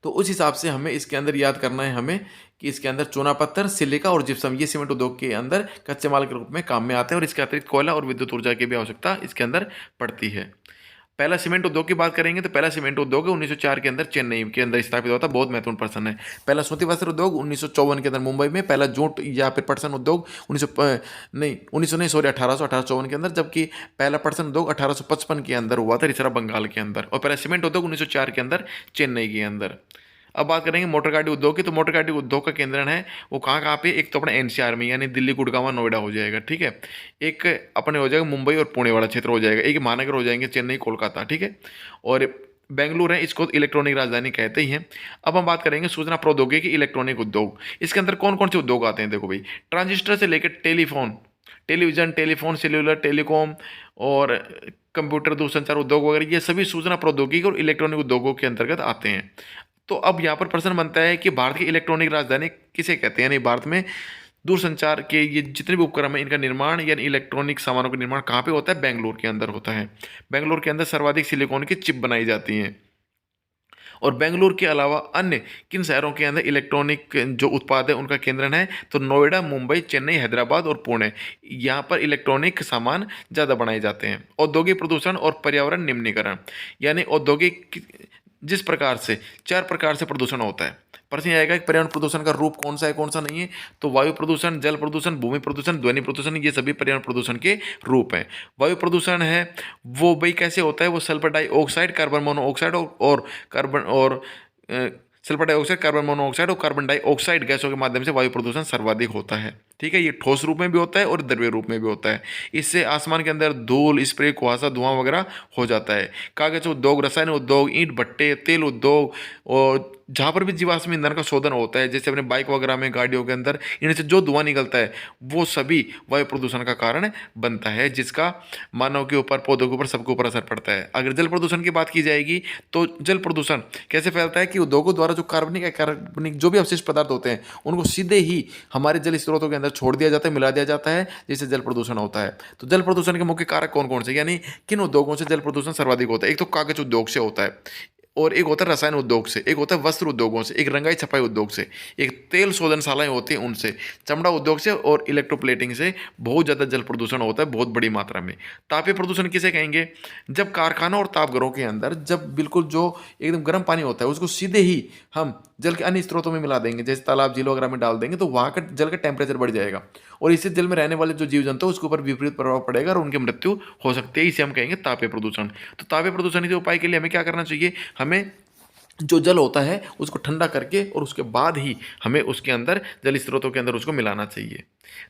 तो उस हिसाब से हमें इसके अंदर याद करना है हमें कि इसके अंदर चूना पत्थर, सिलिका और जिप्सम ये सीमेंट उद्योग के अंदर कच्चे माल के रूप में काम में आते हैं, और इसके अतिरिक्त कोयला और विद्युत ऊर्जा की भी आवश्यकता इसके अंदर पड़ती है। पहला सीमेंट उद्योग की बात करेंगे तो पहला सीमेंट उद्योग 1904 के अंदर चेन्नई के अंदर स्थापित हुआ था, बहुत महत्वपूर्ण प्रश्न है। पहला सूती वस्त्र उद्योग 1954 के अंदर मुंबई में। पहला जूट या फिर पटसन उद्योग 1900 नहीं सॉरी 1854 के अंदर, जबकि पहला पटसन उद्योग 1855 के अंदर हुआ था रिसरा बंगाल के अंदर। और पहला सीमेंट उद्योग 1904 के अंदर चेन्नई के अंदर। अब बात करेंगे मोटर गाड़ी उद्योग की। तो मोटर गाड़ी उद्योग का केंद्रण है वो कहाँ कहाँ पे? एक तो अपना एनसीआर में, यानी दिल्ली, गुड़गांव, नोएडा हो जाएगा, ठीक है। एक अपने हो जाएगा मुंबई और पुणे वाला क्षेत्र हो जाएगा। एक महानगर हो जाएंगे चेन्नई, कोलकाता, ठीक है। और बेंगलुरु है, इसको इलेक्ट्रॉनिक राजधानी कहते ही हैं। अब हम बात करेंगे सूचना प्रौद्योगिकी इलेक्ट्रॉनिक उद्योग। इसके अंदर कौन कौन से उद्योग आते हैं? देखो भाई, ट्रांजिस्टर से लेकर telephone, television, telephone, cellular, telecom और कंप्यूटर, दूरसंचार उद्योग वगैरह ये सभी सूचना प्रौद्योगिकी और इलेक्ट्रॉनिक उद्योगों के अंतर्गत आते हैं। तो अब यहाँ पर प्रश्न बनता है कि भारत की इलेक्ट्रॉनिक राजधानी किसे कहते हैं? यानी भारत में दूरसंचार के ये जितने भी उपकरण हैं इनका निर्माण यानी इलेक्ट्रॉनिक सामानों का निर्माण कहाँ पे होता है? बेंगलुरु के अंदर होता है। बेंगलुरु के अंदर सर्वाधिक सिलिकॉन की चिप बनाई जाती हैं। और बेंगलुरु के अलावा अन्य किन शहरों के अंदर इलेक्ट्रॉनिक जो उत्पाद है उनका केंद्रण है? तो नोएडा, मुंबई, चेन्नई, हैदराबाद और पुणे, यहाँ पर इलेक्ट्रॉनिक सामान ज़्यादा बनाए जाते हैं। औद्योगिक प्रदूषण और पर्यावरण निम्नीकरण, यानी औद्योगिक जिस प्रकार से 4 प्रकार से प्रदूषण होता है। प्रश्न ये आएगा कि पर्यावरण प्रदूषण का रूप कौन सा है, कौन सा नहीं है? तो वायु प्रदूषण, जल प्रदूषण, भूमि प्रदूषण, ध्वनि प्रदूषण, ये सभी पर्यावरण प्रदूषण के रूप हैं। वायु प्रदूषण है वो भाई कैसे होता है? वो सल्फर डाइऑक्साइड, कार्बन मोनोऑक्साइड और कार्बन और सल्फर डाइऑक्साइड, कार्बन मोनोऑक्साइड और कार्बन डाइऑक्साइड गैसों के माध्यम से वायु प्रदूषण सर्वाधिक होता है। ठीक है, ये ठोस रूप में भी होता है और द्रव्य रूप में भी होता है। इससे आसमान के अंदर धूल, स्प्रे, कुहासा, धुआं वगैरह हो जाता है। कागज उद्योग, रसायन उद्योग, ईंट भट्टे, तेल उद्योग और जहाँ पर भी जीवाश्म ईंधन का शोधन होता है, जैसे अपने बाइक वगैरह में, गाड़ियों के अंदर, इनसे जो धुआं निकलता है वो सभी वायु प्रदूषण का कारण बनता है, जिसका मानव के ऊपर, पौधों के ऊपर, सबके ऊपर असर पड़ता है। अगर जल प्रदूषण की बात की जाएगी तो जल प्रदूषण कैसे फैलता है कि उद्योगों द्वारा जो कार्बनिक जो भी अवशिष्ट पदार्थ होते हैं उनको सीधे ही हमारे जल स्रोतों के अंदर छोड़ दिया जाता है, मिला दिया जाता है, जिससे जल प्रदूषण होता है। तो जल प्रदूषण के मुख्य कारक कौन कौन से, यानी किन उद्योगों से जल प्रदूषण सर्वाधिक होता है? एक तो कागज उद्योग से होता है, और एक होता है रसायन उद्योग से, एक होता है वस्त्र उद्योगों से, एक रंगाई छपाई उद्योग से, एक तेल शोधनशालाएं होती हैं उनसे, चमड़ा उद्योग से और इलेक्ट्रोप्लेटिंग से बहुत ज़्यादा जल प्रदूषण होता है, बहुत बड़ी मात्रा में। तापीय प्रदूषण किसे कहेंगे? जब कारखानों और तापघरों के अंदर जब बिल्कुल जो एकदम गर्म पानी होता है उसको सीधे ही हम जल के अन्य स्रोतों में मिला देंगे, जैसे तालाब, झील वगैरह में डाल देंगे, तो वहाँ का जल का टेम्परेचर बढ़ जाएगा और इससे जल में रहने वाले जो जीव जंतु उसके ऊपर विपरीत प्रभाव पड़ेगा और उनकी मृत्यु हो सकती है। इसे हम कहेंगे तापीय प्रदूषण। तो तापीय प्रदूषण के उपाय के लिए हमें क्या करना चाहिए? हमें जो जल होता है उसको ठंडा करके और उसके बाद ही हमें उसके अंदर जल स्रोतों के अंदर उसको मिलाना चाहिए।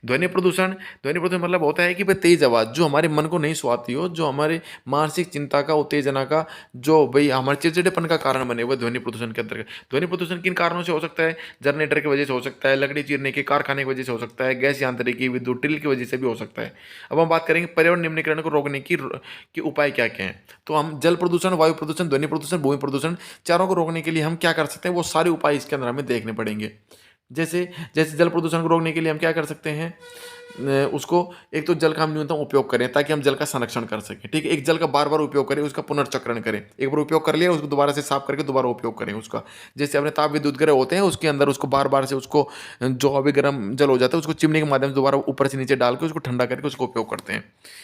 ध्वनि प्रदूषण मतलब होता है कि भाई तेज आवाज़ जो हमारे मन को नहीं सुहाती हो, जो हमारे मानसिक चिंता का, उत्तेजना का, जो भाई हमारे चिड़चिड़ेपन का कारण बने, वह ध्वनि प्रदूषण के अंतर्गत। ध्वनि प्रदूषण किन कारणों से हो सकता है? जनरेटर की वजह से हो सकता है, लकड़ी चीरने के कारखाने की वजह से हो सकता है, गैस यांत्रिकी, विद्युत ड्रिल की वजह से भी हो सकता है। अब हम बात करेंगे पर्यावरण निम्नीकरण को रोकने की उपाय क्या क्या हैं। तो हम जल प्रदूषण, वायु प्रदूषण, ध्वनि प्रदूषण, भूमि प्रदूषण, चारों को रोकने के लिए हम क्या कर सकते हैं? वो सारे उपाय इसके अंदर हमें देखने पड़ेंगे। जैसे जैसे जल प्रदूषण को रोकने के लिए हम क्या कर सकते हैं? उसको एक तो जल का हम न्यूनतम उपयोग करें ताकि हम जल का संरक्षण कर सकें। ठीक है, एक जल का बार बार उपयोग करें, उसका पुनर्चक्रण करें। एक बार उपयोग कर लिया उसको दोबारा से साफ करके दोबारा उपयोग करें उसका। जैसे अपने ताप विद्युत गृह होते हैं उसके अंदर उसको बार बार से उसको जो अभी गर्म जल हो जाता है उसको चिमनी के माध्यम से दोबारा ऊपर से नीचे डाल के उसको ठंडा करके उसको उपयोग करते हैं।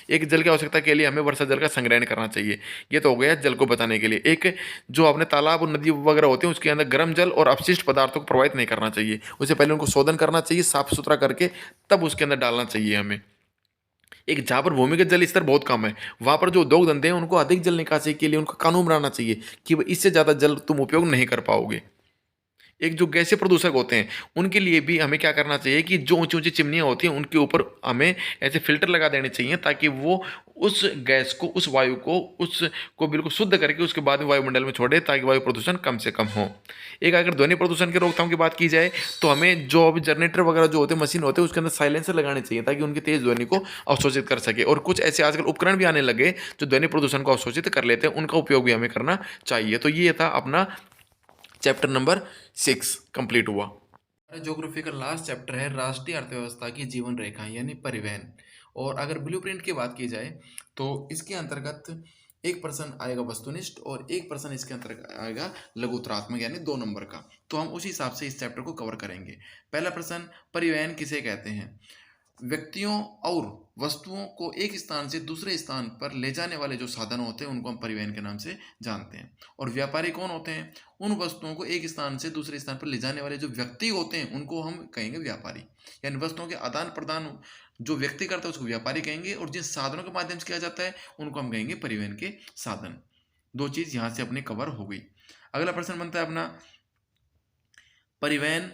एक जल की आवश्यकता के लिए हमें वर्षा जल का संग्रहण करना चाहिए। ये तो हो गया जल को बचाने के लिए। एक जो अपने तालाब और नदी वगैरह होते हैं उसके अंदर गर्म जल और अपशिष्ट पदार्थों को प्रवाहित नहीं करना चाहिए। उससे पहले उनको शोधन करना चाहिए, साफ सुथरा करके तब उसके अंदर डालना चाहिए हमें। एक जहाँ पर भूमिगत जल स्तर बहुत कम है वहाँ पर जो उद्योग धंधे हैं उनको अधिक जल निकासी के लिए उनका कानून बनाना चाहिए कि इससे ज़्यादा जल तुम उपयोग नहीं कर पाओगे। एक जो गैसीय प्रदूषक होते हैं उनके लिए भी हमें क्या करना चाहिए कि जो ऊंची ऊंची चिमनियाँ होती हैं उनके ऊपर हमें ऐसे फिल्टर लगा देने चाहिए ताकि वो उस गैस को, उस वायु को, उसको बिल्कुल शुद्ध करके उसके बाद में वायुमंडल में छोड़े ताकि वायु प्रदूषण कम से कम हो। एक अगर ध्वनि प्रदूषण की रोकथाम की बात की जाए तो हमें जो अभी जनरेटर वगैरह जो होते हैं, मशीन होते हैं, उसके अंदर साइलेंसर लगाने चाहिए ताकि उनकी तेज ध्वनि को अवशोषित कर सके। और कुछ ऐसे आजकल उपकरण भी आने लगे जो ध्वनि प्रदूषण को अवशोषित कर लेते हैं, उनका उपयोग भी हमें करना चाहिए। तो ये था अपना चैप्टर नंबर 6 कंप्लीट हुआ। ज्योग्राफी का लास्ट चैप्टर है राष्ट्रीय अर्थव्यवस्था की जीवन रेखा यानी परिवहन। और अगर ब्लूप्रिंट की बात की जाए तो इसके अंतर्गत एक प्रश्न आएगा वस्तुनिष्ठ और एक प्रश्न इसके अंतर्गत आएगा लघुत्तरात्मक यानी 2 नंबर का। तो हम उसी हिसाब से इस चैप्टर को कवर करेंगे। पहला प्रश्न, परिवहन किसे कहते हैं? व्यक्तियों और वस्तुओं को एक स्थान से दूसरे स्थान पर ले जाने वाले जो साधन होते हैं उनको हम परिवहन के नाम से जानते हैं। और व्यापारी कौन होते हैं? उन वस्तुओं को एक स्थान से दूसरे स्थान पर ले जाने वाले जो व्यक्ति होते हैं उनको हम कहेंगे व्यापारी। यानी वस्तुओं के आदान प्रदान जो व्यक्ति करता है उसको व्यापारी कहेंगे और जिन साधनों के माध्यम से किया जाता है उनको हम कहेंगे परिवहन के साधन। 2 चीज़ यहाँ से अपने कवर हो गई। अगला प्रश्न बनता है अपना, परिवहन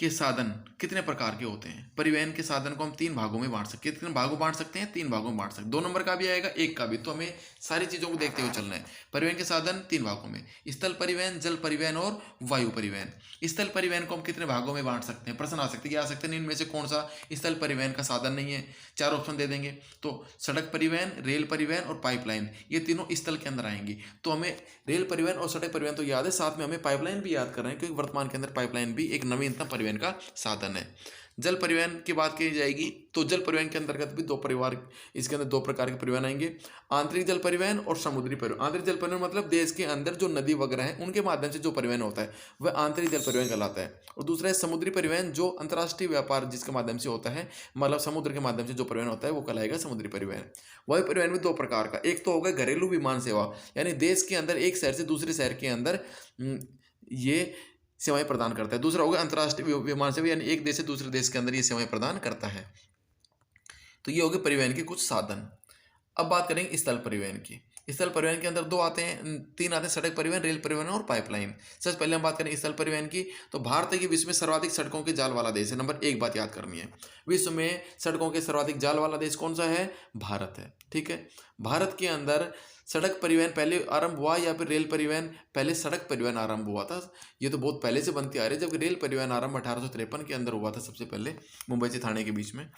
के साधन कितने प्रकार के होते हैं? परिवहन के साधन को हम तीन भागों में बांट सकते हैं। कितने भागों में बांट सकते हैं? तीन भागों में बांट सकते हैं। 2 नंबर का भी आएगा, 1 का भी। तो हमें सारी चीज़ों को देखते हुए चलना है। परिवहन के साधन तीन भागों में, स्थल परिवहन, जल परिवहन और वायु परिवहन। स्थल परिवहन को हम कितने भागों में बांट सकते हैं? प्रश्न आ सकते हैं कि आ सकते हैं इनमें से कौन सा स्थल परिवहन का साधन नहीं है? 4 ऑप्शन दे देंगे। तो सड़क परिवहन, रेल परिवहन और पाइपलाइन, ये तीनों स्थल के अंदर आएंगी। तो हमें रेल परिवहन और सड़क परिवहन तो याद है, साथ में हमें पाइपलाइन भी याद कर रहे हैं, क्योंकि वर्तमान के अंदर पाइपलाइन भी एक नवीनतम परिवहन का साधन है। जल परिवहन की बात की जाएगी तो जल परिवहन के अंतर्गत भी इसके अंदर 2 प्रकार के परिवहन आएंगे, आंतरिक जल परिवहन और समुद्री परिवहन। आंतरिक जल परिवहन मतलब देश के अंदर जो नदी वगैरह है उनके माध्यम से जो परिवहन होता है वह आंतरिक जल परिवहन कहलाता है। और दूसरा है समुद्री परिवहन, जो अंतर्राष्ट्रीय व्यापार जिसके माध्यम से होता है, मतलब समुद्र के माध्यम से जो परिवहन होता है वो कहलाएगा समुद्री परिवहन। वायु परिवहन भी 2 प्रकार का, एक तो होगा घरेलू विमान सेवा, यानी देश के अंदर एक शहर से दूसरे शहर के अंदर ये सेवाएं प्रदान करता है। दूसरा होगा अंतर्राष्ट्रीय विमान सेवा, यानी एक देश से दूसरे देश के अंदर ये सेवाएं प्रदान करता है। तो ये हो गए परिवहन के कुछ साधन। अब बात करेंगे स्थल परिवहन की। स्थल परिवहन के अंदर 3 आते हैं, सड़क परिवहन, रेल परिवहन और पाइपलाइन। सबसे पहले हम बात करें स्थल परिवहन की, तो भारत की विश्व में सर्वाधिक सड़कों के जाल वाला देश है। नंबर 1 बात याद करनी है, विश्व में सड़कों के सर्वाधिक जाल वाला देश कौन सा है? भारत है। ठीक है, भारत के अंदर सड़क परिवहन पहले आरंभ हुआ या फिर रेल परिवहन? पहले सड़क परिवहन आरंभ हुआ था, ये तो बहुत पहले से बनती आ रही है, जबकि रेल परिवहन आरंभ 1853 के अंदर हुआ था, सबसे पहले मुंबई से थाने के बीच में।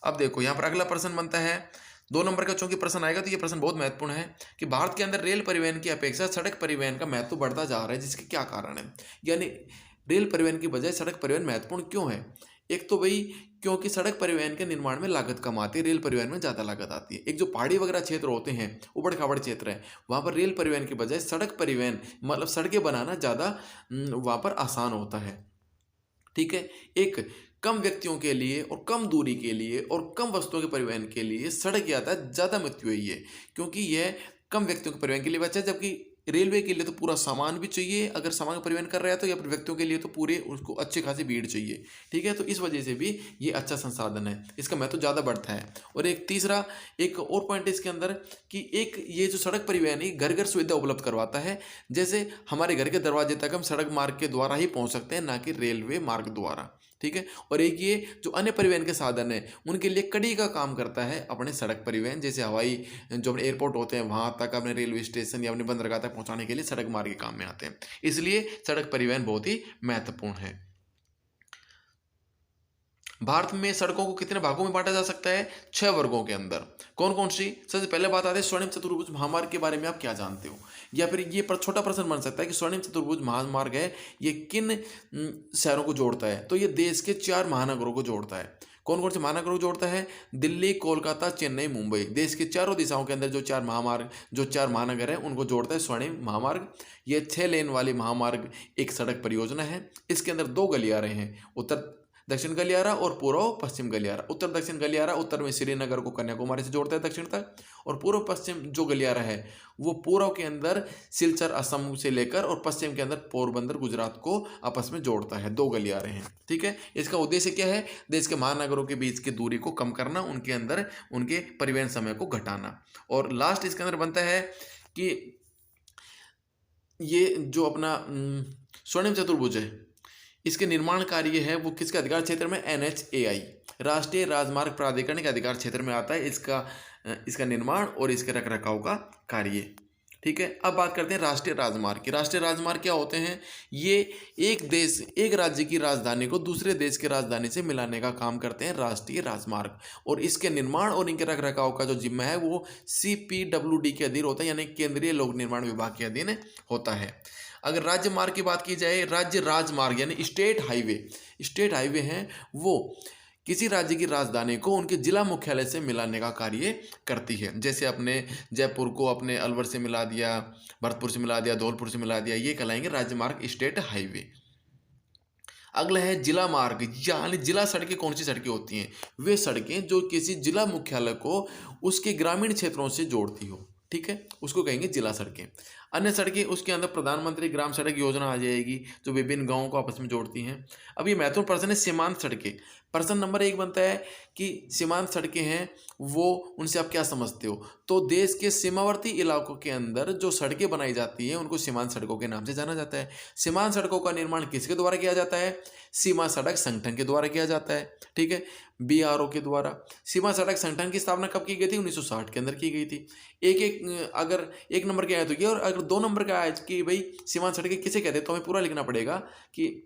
अब देखो यहाँ पर अगला प्रश्न बनता है 2 नंबर का, चूंकि प्रश्न आएगा तो ये प्रश्न बहुत महत्वपूर्ण है कि भारत के अंदर रेल परिवहन की अपेक्षा सड़क परिवहन का महत्व बढ़ता जा रहा है, जिसके क्या कारण है? यानी रेल परिवहन की बजाय सड़क परिवहन महत्वपूर्ण क्यों है? एक तो भाई क्योंकि सड़क परिवहन के निर्माण में लागत कम आती है, रेल परिवहन में ज़्यादा लागत आती है। एक जो पहाड़ी वगैरह क्षेत्र होते हैं, उबड़ खाबड़ क्षेत्र है, वहाँ पर रेल परिवहन की बजाय सड़क परिवहन, मतलब सड़कें बनाना ज़्यादा वहाँ पर आसान होता है। ठीक है, एक कम व्यक्तियों के लिए और कम दूरी के लिए और कम वस्तुओं के परिवहन के लिए सड़क यातायात ज़्यादा महत्व है, क्योंकि यह कम व्यक्तियों के परिवहन के लिए बचा है, जबकि रेलवे के लिए तो पूरा सामान भी चाहिए, अगर सामान का परिवहन कर रहा है तो, या फिर व्यक्तियों के लिए तो पूरे उसको अच्छे खासी भीड़ चाहिए। ठीक है, तो इस वजह से भी ये अच्छा संसाधन है, इसका महत्व ज़्यादा बढ़ता है। और एक तीसरा एक और पॉइंट इसके अंदर कि एक ये जो सड़क परिवहन है घर घर सुविधा उपलब्ध करवाता है, जैसे हमारे घर के दरवाजे तक हम सड़क मार्ग के द्वारा ही पहुँच सकते हैं, ना कि रेलवे मार्ग द्वारा। ठीक है, और एक ये जो अन्य परिवहन के साधन है उनके लिए कड़ी का काम करता है अपने सड़क परिवहन, जैसे हवाई जो अपने एयरपोर्ट होते हैं वहाँ तक, अपने रेलवे स्टेशन या अपने बंदरगाह तक पहुँचाने के लिए सड़क मार्ग के काम में आते हैं। इसलिए सड़क परिवहन बहुत ही महत्वपूर्ण है। भारत में सड़कों को कितने भागों में बांटा जा सकता है? 6 वर्गों के अंदर। कौन कौन सी? सबसे पहले बात आती है स्वर्णिम चतुर्भुज महामार्ग के बारे में आप क्या जानते हो? या फिर ये छोटा प्रश्न बन सकता है कि स्वर्णिम चतुर्भुज महामार्ग है ये किन शहरों को जोड़ता है? तो ये देश के 4 महानगरों को जोड़ता है। कौन कौन से महानगरों को जोड़ता है? दिल्ली, कोलकाता, चेन्नई, मुंबई। देश के चारों दिशाओं के अंदर जो 4 महानगर हैं उनको जोड़ता है स्वर्णिम महामार्ग। ये 6 लेन वाली महामार्ग एक सड़क परियोजना है। इसके अंदर 2 गलियारे हैं, उत्तर दक्षिण गलियारा और पूर्व पश्चिम गलियारा। उत्तर दक्षिण गलियारा उत्तर में श्रीनगर को कन्याकुमारी से जोड़ता है दक्षिण तक, और पूर्व पश्चिम जो गलियारा है वो पूर्व के अंदर सिलचर असम से लेकर और पश्चिम के अंदर पोरबंदर गुजरात को आपस में जोड़ता है। 2 गलियारे हैं। ठीक है, इसका उद्देश्य क्या है? देश के महानगरों के बीच की दूरी को कम करना, उनके अंदर उनके परिवहन समय को घटाना। और लास्ट इसके अंदर बनता है कि ये जो अपना स्वर्णिम चतुर्भुज है इसके निर्माण कार्य है वो किसके अधिकार क्षेत्र में? NHAI, राष्ट्रीय राजमार्ग प्राधिकरण के अधिकार क्षेत्र में आता है इसका निर्माण और इसके रखरखाव का कार्य। ठीक है, अब बात करते हैं राष्ट्रीय राजमार्ग की। राष्ट्रीय राजमार्ग क्या होते हैं? ये एक राज्य की राजधानी को दूसरे देश की राजधानी से मिलाने का काम करते हैं राष्ट्रीय राजमार्ग, और इसके निर्माण और इनके रखरखाव का जो जिम्मा है वो CPWD के अधीन होता है, यानी केंद्रीय लोक निर्माण विभाग के अधीन होता है। अगर राज्य मार्ग की बात की जाए, राज्य राजमार्ग यानी स्टेट हाईवे हैं वो किसी राज्य की राजधानी को उनके जिला मुख्यालय से मिलाने का कार्य करती है। जैसे अपने जयपुर को अपने अलवर से मिला दिया, भरतपुर से मिला दिया, धौलपुर से मिला दिया, ये कहलाएंगे राज्य मार्ग, स्टेट हाईवे। अगला है जिला मार्ग, यानी जिला सड़कें। कौन सी सड़कें होती हैं? वे सड़कें जो किसी जिला मुख्यालय को उसके ग्रामीण क्षेत्रों से जोड़ती हो। ठीक है, उसको कहेंगे जिला सड़कें। अन्य सड़कें उसके अंदर प्रधानमंत्री ग्राम सड़क योजना आ जाएगी, जो विभिन्न गाँवों को आपस में जोड़ती हैं। अब ये महत्वपूर्ण प्रश्न है सीमांत सड़कें। प्रश्न नंबर 1 बनता है कि सीमांत सड़कें हैं वो, उनसे आप क्या समझते हो? तो देश के सीमावर्ती इलाकों के अंदर जो सड़कें बनाई जाती हैं उनको सीमांत सड़कों के नाम से जाना जाता है। सीमांत सड़कों का निर्माण किसके द्वारा किया जाता है? सीमा सड़क संगठन के द्वारा किया जाता है, ठीक है, बीआरओ के द्वारा। सीमा सड़क संगठन की स्थापना कब की गई थी? 1960 के अंदर की गई थी। अगर 1 नंबर के आए तो ये, और अगर 2 नंबर का आए कि भाई सीमांत सड़कें किसे कहते हैं, तो हमें पूरा लिखना पड़ेगा कि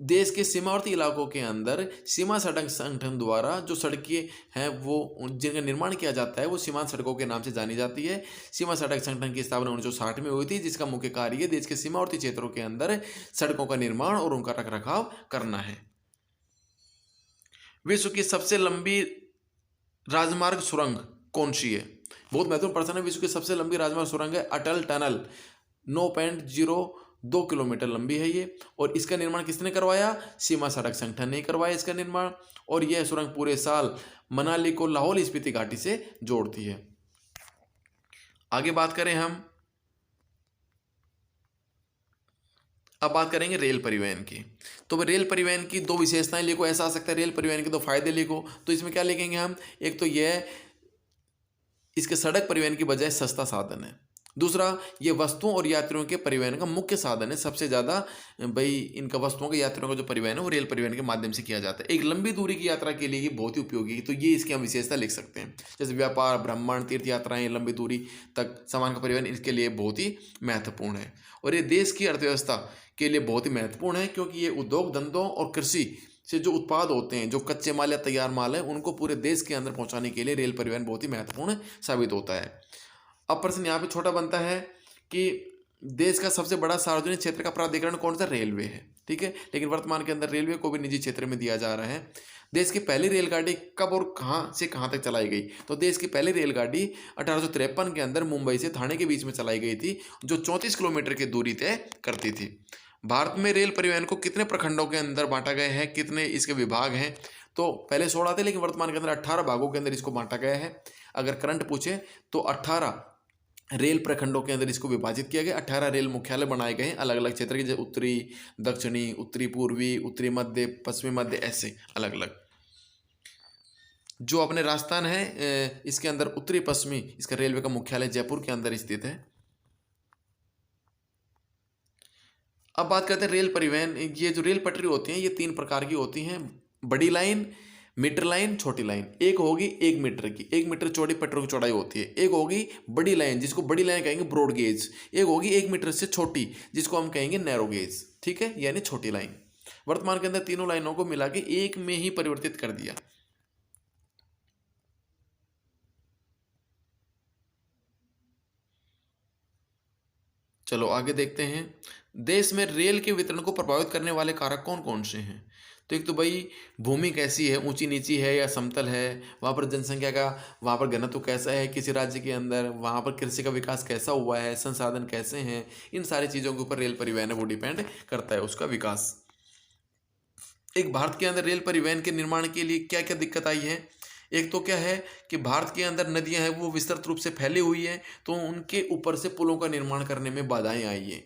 देश के सीमावर्ती इलाकों के अंदर सीमा सड़क संगठन द्वारा जो सड़कें हैं वो जिनका निर्माण किया जाता है वो सीमांत सड़कों के नाम से जानी जाती है। सीमा सड़क संगठन की स्थापना 1960 में हुई थी, जिसका मुख्य कार्य देश के सीमावर्ती क्षेत्रों के अंदर सड़कों का निर्माण और उनका रखरखाव करना है। विश्व की सबसे लंबी राजमार्ग सुरंग कौन सी है? बहुत महत्वपूर्ण प्रश्न है। विश्व की सबसे लंबी राजमार्ग सुरंग है अटल टनल, 9.02 किलोमीटर लंबी है ये, और इसका निर्माण किसने करवाया? सीमा सड़क संगठन ने करवाया इसका निर्माण। और यह सुरंग पूरे साल मनाली को लाहौल स्पीति घाटी से जोड़ती है। आगे बात करें हम, अब बात करेंगे रेल परिवहन की। तो रेल परिवहन की 2 विशेषताएं लिखो, ऐसा आ सकता है रेल परिवहन के 2 फायदे लिखो। तो इसमें क्या लिखेंगे हम? एक तो यह इसके सड़क परिवहन की बजाय सस्ता साधन है। दूसरा, ये वस्तुओं और यात्रियों के परिवहन का मुख्य साधन है। सबसे ज़्यादा भाई इनका वस्तुओं के यात्रियों का जो परिवहन है वो रेल परिवहन के माध्यम से किया जाता है। एक लंबी दूरी की यात्रा के लिए ये बहुत ही उपयोगी है, तो ये इसकी हम विशेषता लिख सकते हैं। जैसे व्यापार, भ्रमण, तीर्थ यात्राएं, लंबी दूरी तक सामान का परिवहन इसके लिए बहुत ही महत्वपूर्ण है। और ये देश की अर्थव्यवस्था के लिए बहुत ही महत्वपूर्ण है, क्योंकि ये उद्योग धंधों और कृषि से जो उत्पाद होते हैं, जो कच्चे माल या तैयार माल है, उनको पूरे देश के अंदर पहुंचाने के लिए रेल परिवहन बहुत ही महत्वपूर्ण साबित होता है। अब प्रश्न यहाँ पे छोटा बनता है कि देश का सबसे बड़ा सार्वजनिक क्षेत्र का प्राधिकरण कौन सा? रेलवे है, ठीक है। लेकिन वर्तमान के अंदर रेलवे को भी निजी क्षेत्र में दिया जा रहा है। देश की पहली रेलगाड़ी कब और कहाँ से कहाँ तक चलाई गई? तो देश की पहली रेलगाड़ी 1853 के अंदर मुंबई से ठाणे के बीच में चलाई गई थी, जो 34 किलोमीटर की दूरी तय करती थी। भारत में रेल परिवहन को कितने प्रखंडों के अंदर बांटा गया है, कितने इसके विभाग हैं? तो पहले 16 थे, लेकिन वर्तमान के अंदर 18 भागों के अंदर इसको बांटा गया है। अगर करंट पूछे तो 18 रेल प्रखंडों के अंदर इसको विभाजित किया गया। 18 रेल मुख्यालय बनाए गए हैं अलग अलग क्षेत्र के, जैसे उत्तरी, दक्षिणी, उत्तरी पूर्वी, उत्तरी मध्य, पश्चिमी मध्य, ऐसे अलग अलग। जो अपने राजस्थान है इसके अंदर उत्तरी पश्चिमी इसका रेलवे का मुख्यालय जयपुर के अंदर स्थित है। अब बात करते हैं रेल परिवहन। ये जो रेल पटरी होती हैं ये 3 प्रकार की होती हैं: बड़ी लाइन, मीटर लाइन, छोटी लाइन। एक होगी 1 मीटर की, 1 मीटर चौड़ी पटरों की चौड़ाई होती है। एक होगी बड़ी लाइन, जिसको बड़ी लाइन कहेंगे ब्रॉड गेज। एक होगी 1 मीटर से छोटी, जिसको हम कहेंगे नैरो गेज, ठीक है, यानी छोटी लाइन। वर्तमान के अंदर तीनों लाइनों को मिला के एक में ही परिवर्तित कर दिया। चलो आगे देखते हैं। देश में रेल के वितरण को प्रभावित करने वाले कारक कौन कौन से हैं? तो एक तो भाई भूमि कैसी है, ऊंची नीची है या समतल है, वहाँ पर जनसंख्या का वहाँ पर घनत्व कैसा है किसी राज्य के अंदर, वहाँ पर कृषि का विकास कैसा हुआ है, संसाधन कैसे हैं, इन सारी चीज़ों के ऊपर रेल परिवहन है वो डिपेंड करता है उसका विकास। एक भारत के अंदर रेल परिवहन के निर्माण के लिए क्या क्या दिक्कत आई है? एक तो क्या है कि भारत के अंदर नदियां हैं वो विस्तृत रूप से फैली हुई हैं, तो उनके ऊपर से पुलों का निर्माण करने में बाधाएं आई हैं।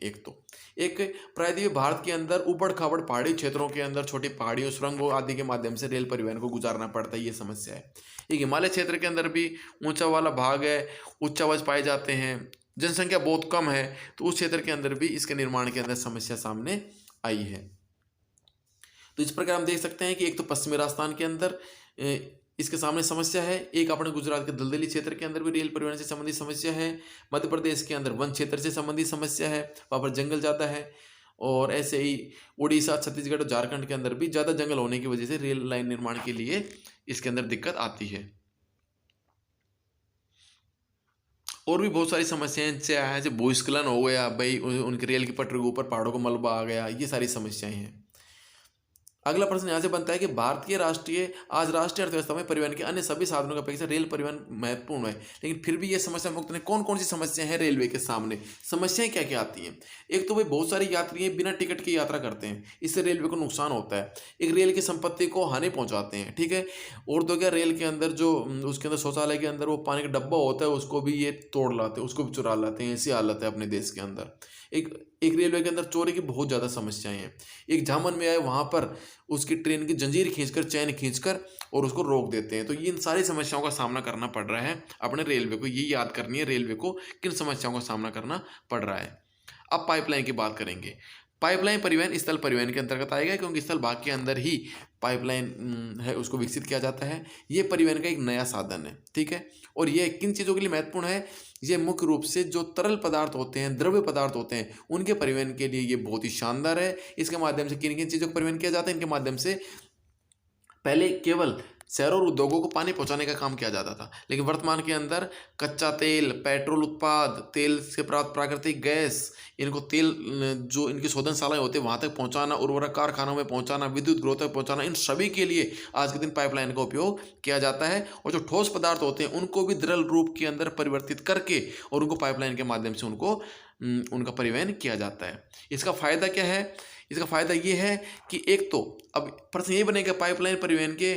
एक प्रायद्वीपीय भारत के अंदर ऊबड़ खाबड़ पहाड़ी क्षेत्रों के अंदर छोटी पहाड़ियों, सुरंगों आदि के माध्यम से रेल परिवहन को गुजारना पड़ता है, ये समस्या है। एक हिमालय क्षेत्र के अंदर भी ऊंचा वाला भाग है, उच्चावच पाए जाते हैं, जनसंख्या बहुत कम है, तो उस क्षेत्र के अंदर भी इसके निर्माण के अंदर समस्या सामने आई है। तो इस प्रकार हम देख सकते हैं कि एक तो पश्चिमी राजस्थान के अंदर इसके सामने समस्या है, एक अपने गुजरात के दलदली क्षेत्र के अंदर भी रेल परिवहन से संबंधित समस्या है, मध्य प्रदेश के अंदर वन क्षेत्र से संबंधित समस्या है, वहाँ पर जंगल ज़्यादा है, और ऐसे ही उड़ीसा, छत्तीसगढ़ और झारखंड के अंदर भी ज़्यादा जंगल होने की वजह से रेल लाइन निर्माण के लिए इसके अंदर दिक्कत आती है। और भी बहुत सारी समस्याएं से आया है, जैसे भूस्खलन हो गया, भाई उनके रेल की पटरी के ऊपर पहाड़ों को मलबा आ गया, ये सारी समस्याएं हैं। अगला प्रश्न यहाँ से बनता है कि भारतीय राष्ट्रीय आज राष्ट्रीय अर्थव्यवस्था में परिवहन के अन्य सभी साधनों की अपेक्षा रेल परिवहन महत्वपूर्ण है, लेकिन फिर भी ये समस्या मुक्त नहीं। कौन कौन सी समस्याएं हैं रेलवे के सामने? समस्याएं क्या क्या आती हैं? एक तो भाई बहुत सारे यात्री बिना टिकट की यात्रा करते हैं, इससे रेलवे को नुकसान होता है। एक रेल की संपत्ति को हानि पहुंचाते हैं, ठीक है। और तो क्या, रेल के अंदर जो उसके अंदर शौचालय के अंदर वो पानी का डब्बा होता है उसको भी ये तोड़ लाते हैं, उसको भी चुरा लाते हैं। ऐसी हालत है अपने देश के अंदर। एक एक रेलवे के अंदर चोरी की बहुत ज़्यादा समस्याएं हैं। एक झामन में आए वहाँ पर उसकी ट्रेन की जंजीर खींचकर, चैन खींचकर और उसको रोक देते हैं। तो ये इन सारी समस्याओं का सामना करना पड़ रहा है अपने रेलवे को। ये याद करनी है रेलवे को किन समस्याओं का सामना करना पड़ रहा है। अब पाइपलाइन की बात करेंगे। पाइपलाइन परिवहन स्थल परिवहन के अंतर्गत आएगा, क्योंकि स्थल भाग के अंदर ही पाइपलाइन है उसको विकसित किया जाता है। ये परिवहन का एक नया साधन है, ठीक है। और ये किन चीज़ों के लिए महत्वपूर्ण है? ये मुख्य रूप से जो तरल पदार्थ होते हैं, द्रव्य पदार्थ होते हैं, उनके परिवहन के लिए ये बहुत ही शानदार है। इसके माध्यम से किन किन चीज़ों का परिवहन किया जाता है? इनके माध्यम से पहले केवल शहरों और उद्योगों को पानी पहुंचाने का काम किया जाता था, लेकिन वर्तमान के अंदर कच्चा तेल, पेट्रोल उत्पाद, तेल से प्राप्त प्राकृतिक गैस, इनको तेल जो इनकी शोधनशालाएं होती है वहां तक पहुंचाना, उर्वरक कारखानों में पहुंचाना, विद्युत गृहों तक पहुंचाना, इन सभी के लिए आज के दिन पाइपलाइन का उपयोग किया जाता है। और जो ठोस पदार्थ होते हैं उनको भी द्रव रूप के अंदर परिवर्तित करके और उनको पाइपलाइन के माध्यम से उनका परिवहन किया जाता है। इसका फायदा क्या है? इसका फायदा ये है कि एक तो अब प्रश्न ये बनेगा पाइपलाइन परिवहन के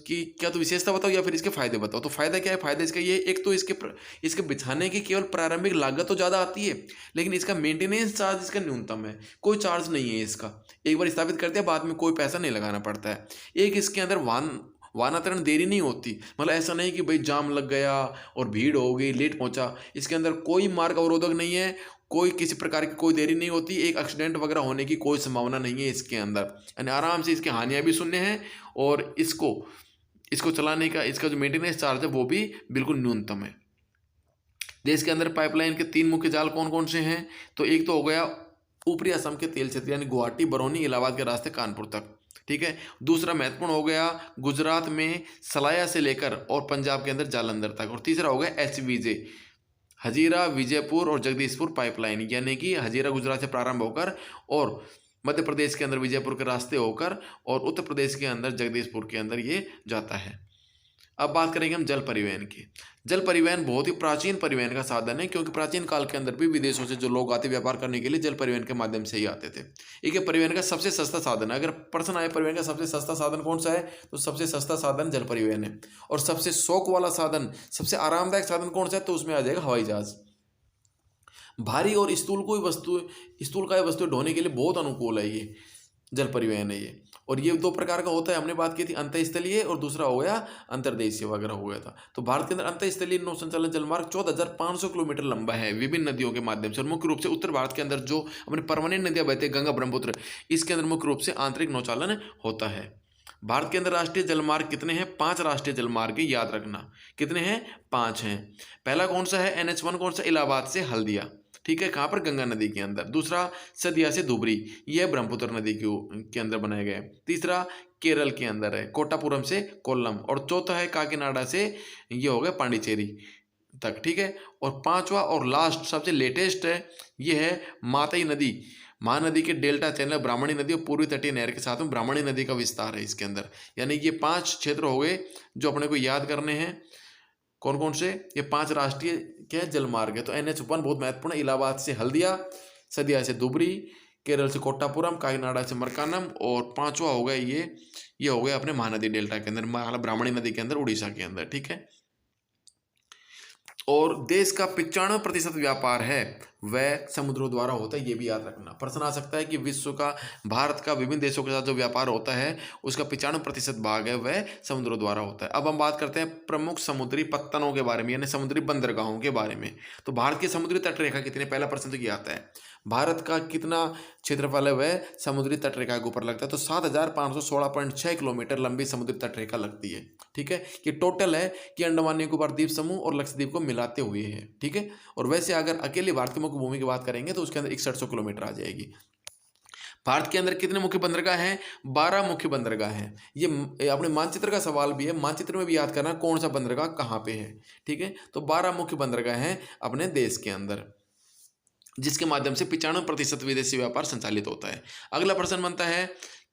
की क्या तो विशेषता बताओ या फिर इसके फायदे बताओ। तो फायदा क्या है? फायदा इसका ये, एक तो इसके बिछाने की केवल प्रारंभिक लागत तो ज़्यादा आती है, लेकिन इसका मेंटेनेंस चार्ज इसका न्यूनतम है, कोई चार्ज नहीं है इसका। एक बार स्थापित करते हैं बाद में कोई पैसा नहीं लगाना पड़ता है। एक इसके अंदर वाहनांतरण देरी नहीं होती, मतलब ऐसा नहीं कि भाई जाम लग गया और भीड़ हो गई, लेट पहुंचा। इसके अंदर कोई मार्ग अवरोधक नहीं है, कोई किसी प्रकार की कोई देरी नहीं होती, एक एक्सीडेंट वगैरह होने की कोई संभावना नहीं है इसके अंदर। यानी आराम से इसकी हानियां भी शून्य हैं और इसको चलाने का इसका जो मेंटेनेंस चार्ज है वो भी बिल्कुल न्यूनतम है। देश के अंदर पाइपलाइन के 3 मुख्य जाल कौन कौन से हैं? तो एक तो हो गया ऊपरी असम के तेल क्षेत्र यानी गुवाहाटी, बरौनी, इलाहाबाद के रास्ते कानपुर तक, ठीक है। दूसरा महत्वपूर्ण हो गया गुजरात में सलाया से लेकर और पंजाब के अंदर जालंधर तक। और तीसरा हो गया HVJ, हजीरा, विजयपुर और जगदीशपुर पाइपलाइन, यानी कि हजीरा गुजरात से प्रारंभ होकर और मध्य प्रदेश के अंदर विजयपुर के रास्ते होकर और उत्तर प्रदेश के अंदर जगदीशपुर के अंदर ये जाता है। अब बात करेंगे हम जल परिवहन की। जल परिवहन बहुत ही प्राचीन परिवहन का साधन है, क्योंकि प्राचीन काल के अंदर भी विदेशों से जो लोग आते व्यापार करने के लिए जल परिवहन के माध्यम से ही आते थे। ये परिवहन का सबसे सस्ता साधन है। अगर प्रश्न आए परिवहन का सबसे सस्ता साधन कौन सा है, तो सबसे सस्ता साधन जल परिवहन है। और सबसे शौक वाला साधन, सबसे आरामदायक साधन कौन सा है, तो उसमें आ जाएगा हवाई जहाज। भारी और स्थूलकाय वस्तुएं ढोने के लिए बहुत अनुकूल है ये जल परिवहन है ये। और ये 2 प्रकार का होता है, हमने बात की थी अंतःस्थलीय और दूसरा हो गया अंतर्देशीय वगैरह हो गया था। तो भारत के अंदर अंतःस्थलीय नौ संचालन जलमार्ग 14,500 किलोमीटर लंबा है विभिन्न नदियों के माध्यम से। और मुख्य रूप से उत्तर भारत के अंदर जो अपनी परमानेंट नदियां बहती है, गंगा, ब्रह्मपुत्र, इसके अंदर मुख्य रूप से आंतरिक नौचालन होता है। भारत के अंदर राष्ट्रीय जलमार्ग कितने हैं? 5 राष्ट्रीय जलमार्ग, याद रखना कितने हैं? 5 हैं। पहला कौन सा है? NH1 कौन सा? इलाहाबाद से हल्दिया, ठीक है, कहाँ पर? गंगा नदी के अंदर। दूसरा सदिया से धुबरी, यह ब्रह्मपुत्र नदी के अंदर बनाए गए। तीसरा केरल के अंदर है, कोटापुरम से कोल्लम। और चौथा है काकीनाडा से, ये हो गया पांडिचेरी तक, ठीक है। और 5वां और लास्ट सबसे लेटेस्ट है, ये है मातई नदी, महानदी के डेल्टा चैनल, ब्राह्मणी नदी और पूर्वी तटीय नहर के साथ में ब्राह्मणी नदी का विस्तार है इसके अंदर। यानी ये 5 क्षेत्र हो गए जो अपने को याद करने हैं। कौन कौन से? ये 5 राष्ट्रीय क्या है? जलमार्ग है। तो NH1 बहुत महत्वपूर्ण है, इलाहाबाद से हल्दिया, सदिया से धुबरी, केरल से कोट्टापुरम, काकीनाडा से मरकानम, और 5वां हो गया ये हो गया अपने महानदी डेल्टा के अंदर, ब्राह्मणी नदी के अंदर, उड़ीसा के अंदर, ठीक है। और देश का 95% व्यापार है वह समुद्रों द्वारा होता है, ये भी याद रखना। प्रश्न आ सकता है कि विश्व का, भारत का विभिन्न देशों के साथ जो व्यापार होता है उसका 95% भाग है वह समुद्रों द्वारा होता है। अब हम बात करते हैं प्रमुख समुद्री पत्तनों के बारे में, यानी समुद्री बंदरगाहों के बारे में। तो भारत की समुद्री तटरेखा कितनी? पहला प्रश्न तो ये आता है, भारत का कितना क्षेत्रफल है वह समुद्री तटरेखा के ऊपर लगता है? तो 7,516.6 किलोमीटर लंबी समुद्री तटरेखा लगती है, ठीक है। ये टोटल है कि अंडमान निकोबार द्वीप समूह और लक्षद्वीप को मिलाते हुए है, ठीक है। और वैसे अगर अकेले भारत की मुख्य भूमि की बात करेंगे तो उसके अंदर 6100 किलोमीटर आ जाएगी। भारत के अंदर कितने मुख्य बंदरगाह हैं? 12 मुख्य बंदरगाह हैं। ये अपने मानचित्र का सवाल भी है, मानचित्र में भी याद करना कौन सा बंदरगाह कहाँ पे है, ठीक है। तो 12 मुख्य बंदरगाह हैं अपने देश के अंदर, जिसके माध्यम से 95% विदेशी व्यापार संचालित होता है। अगला प्रश्न बनता है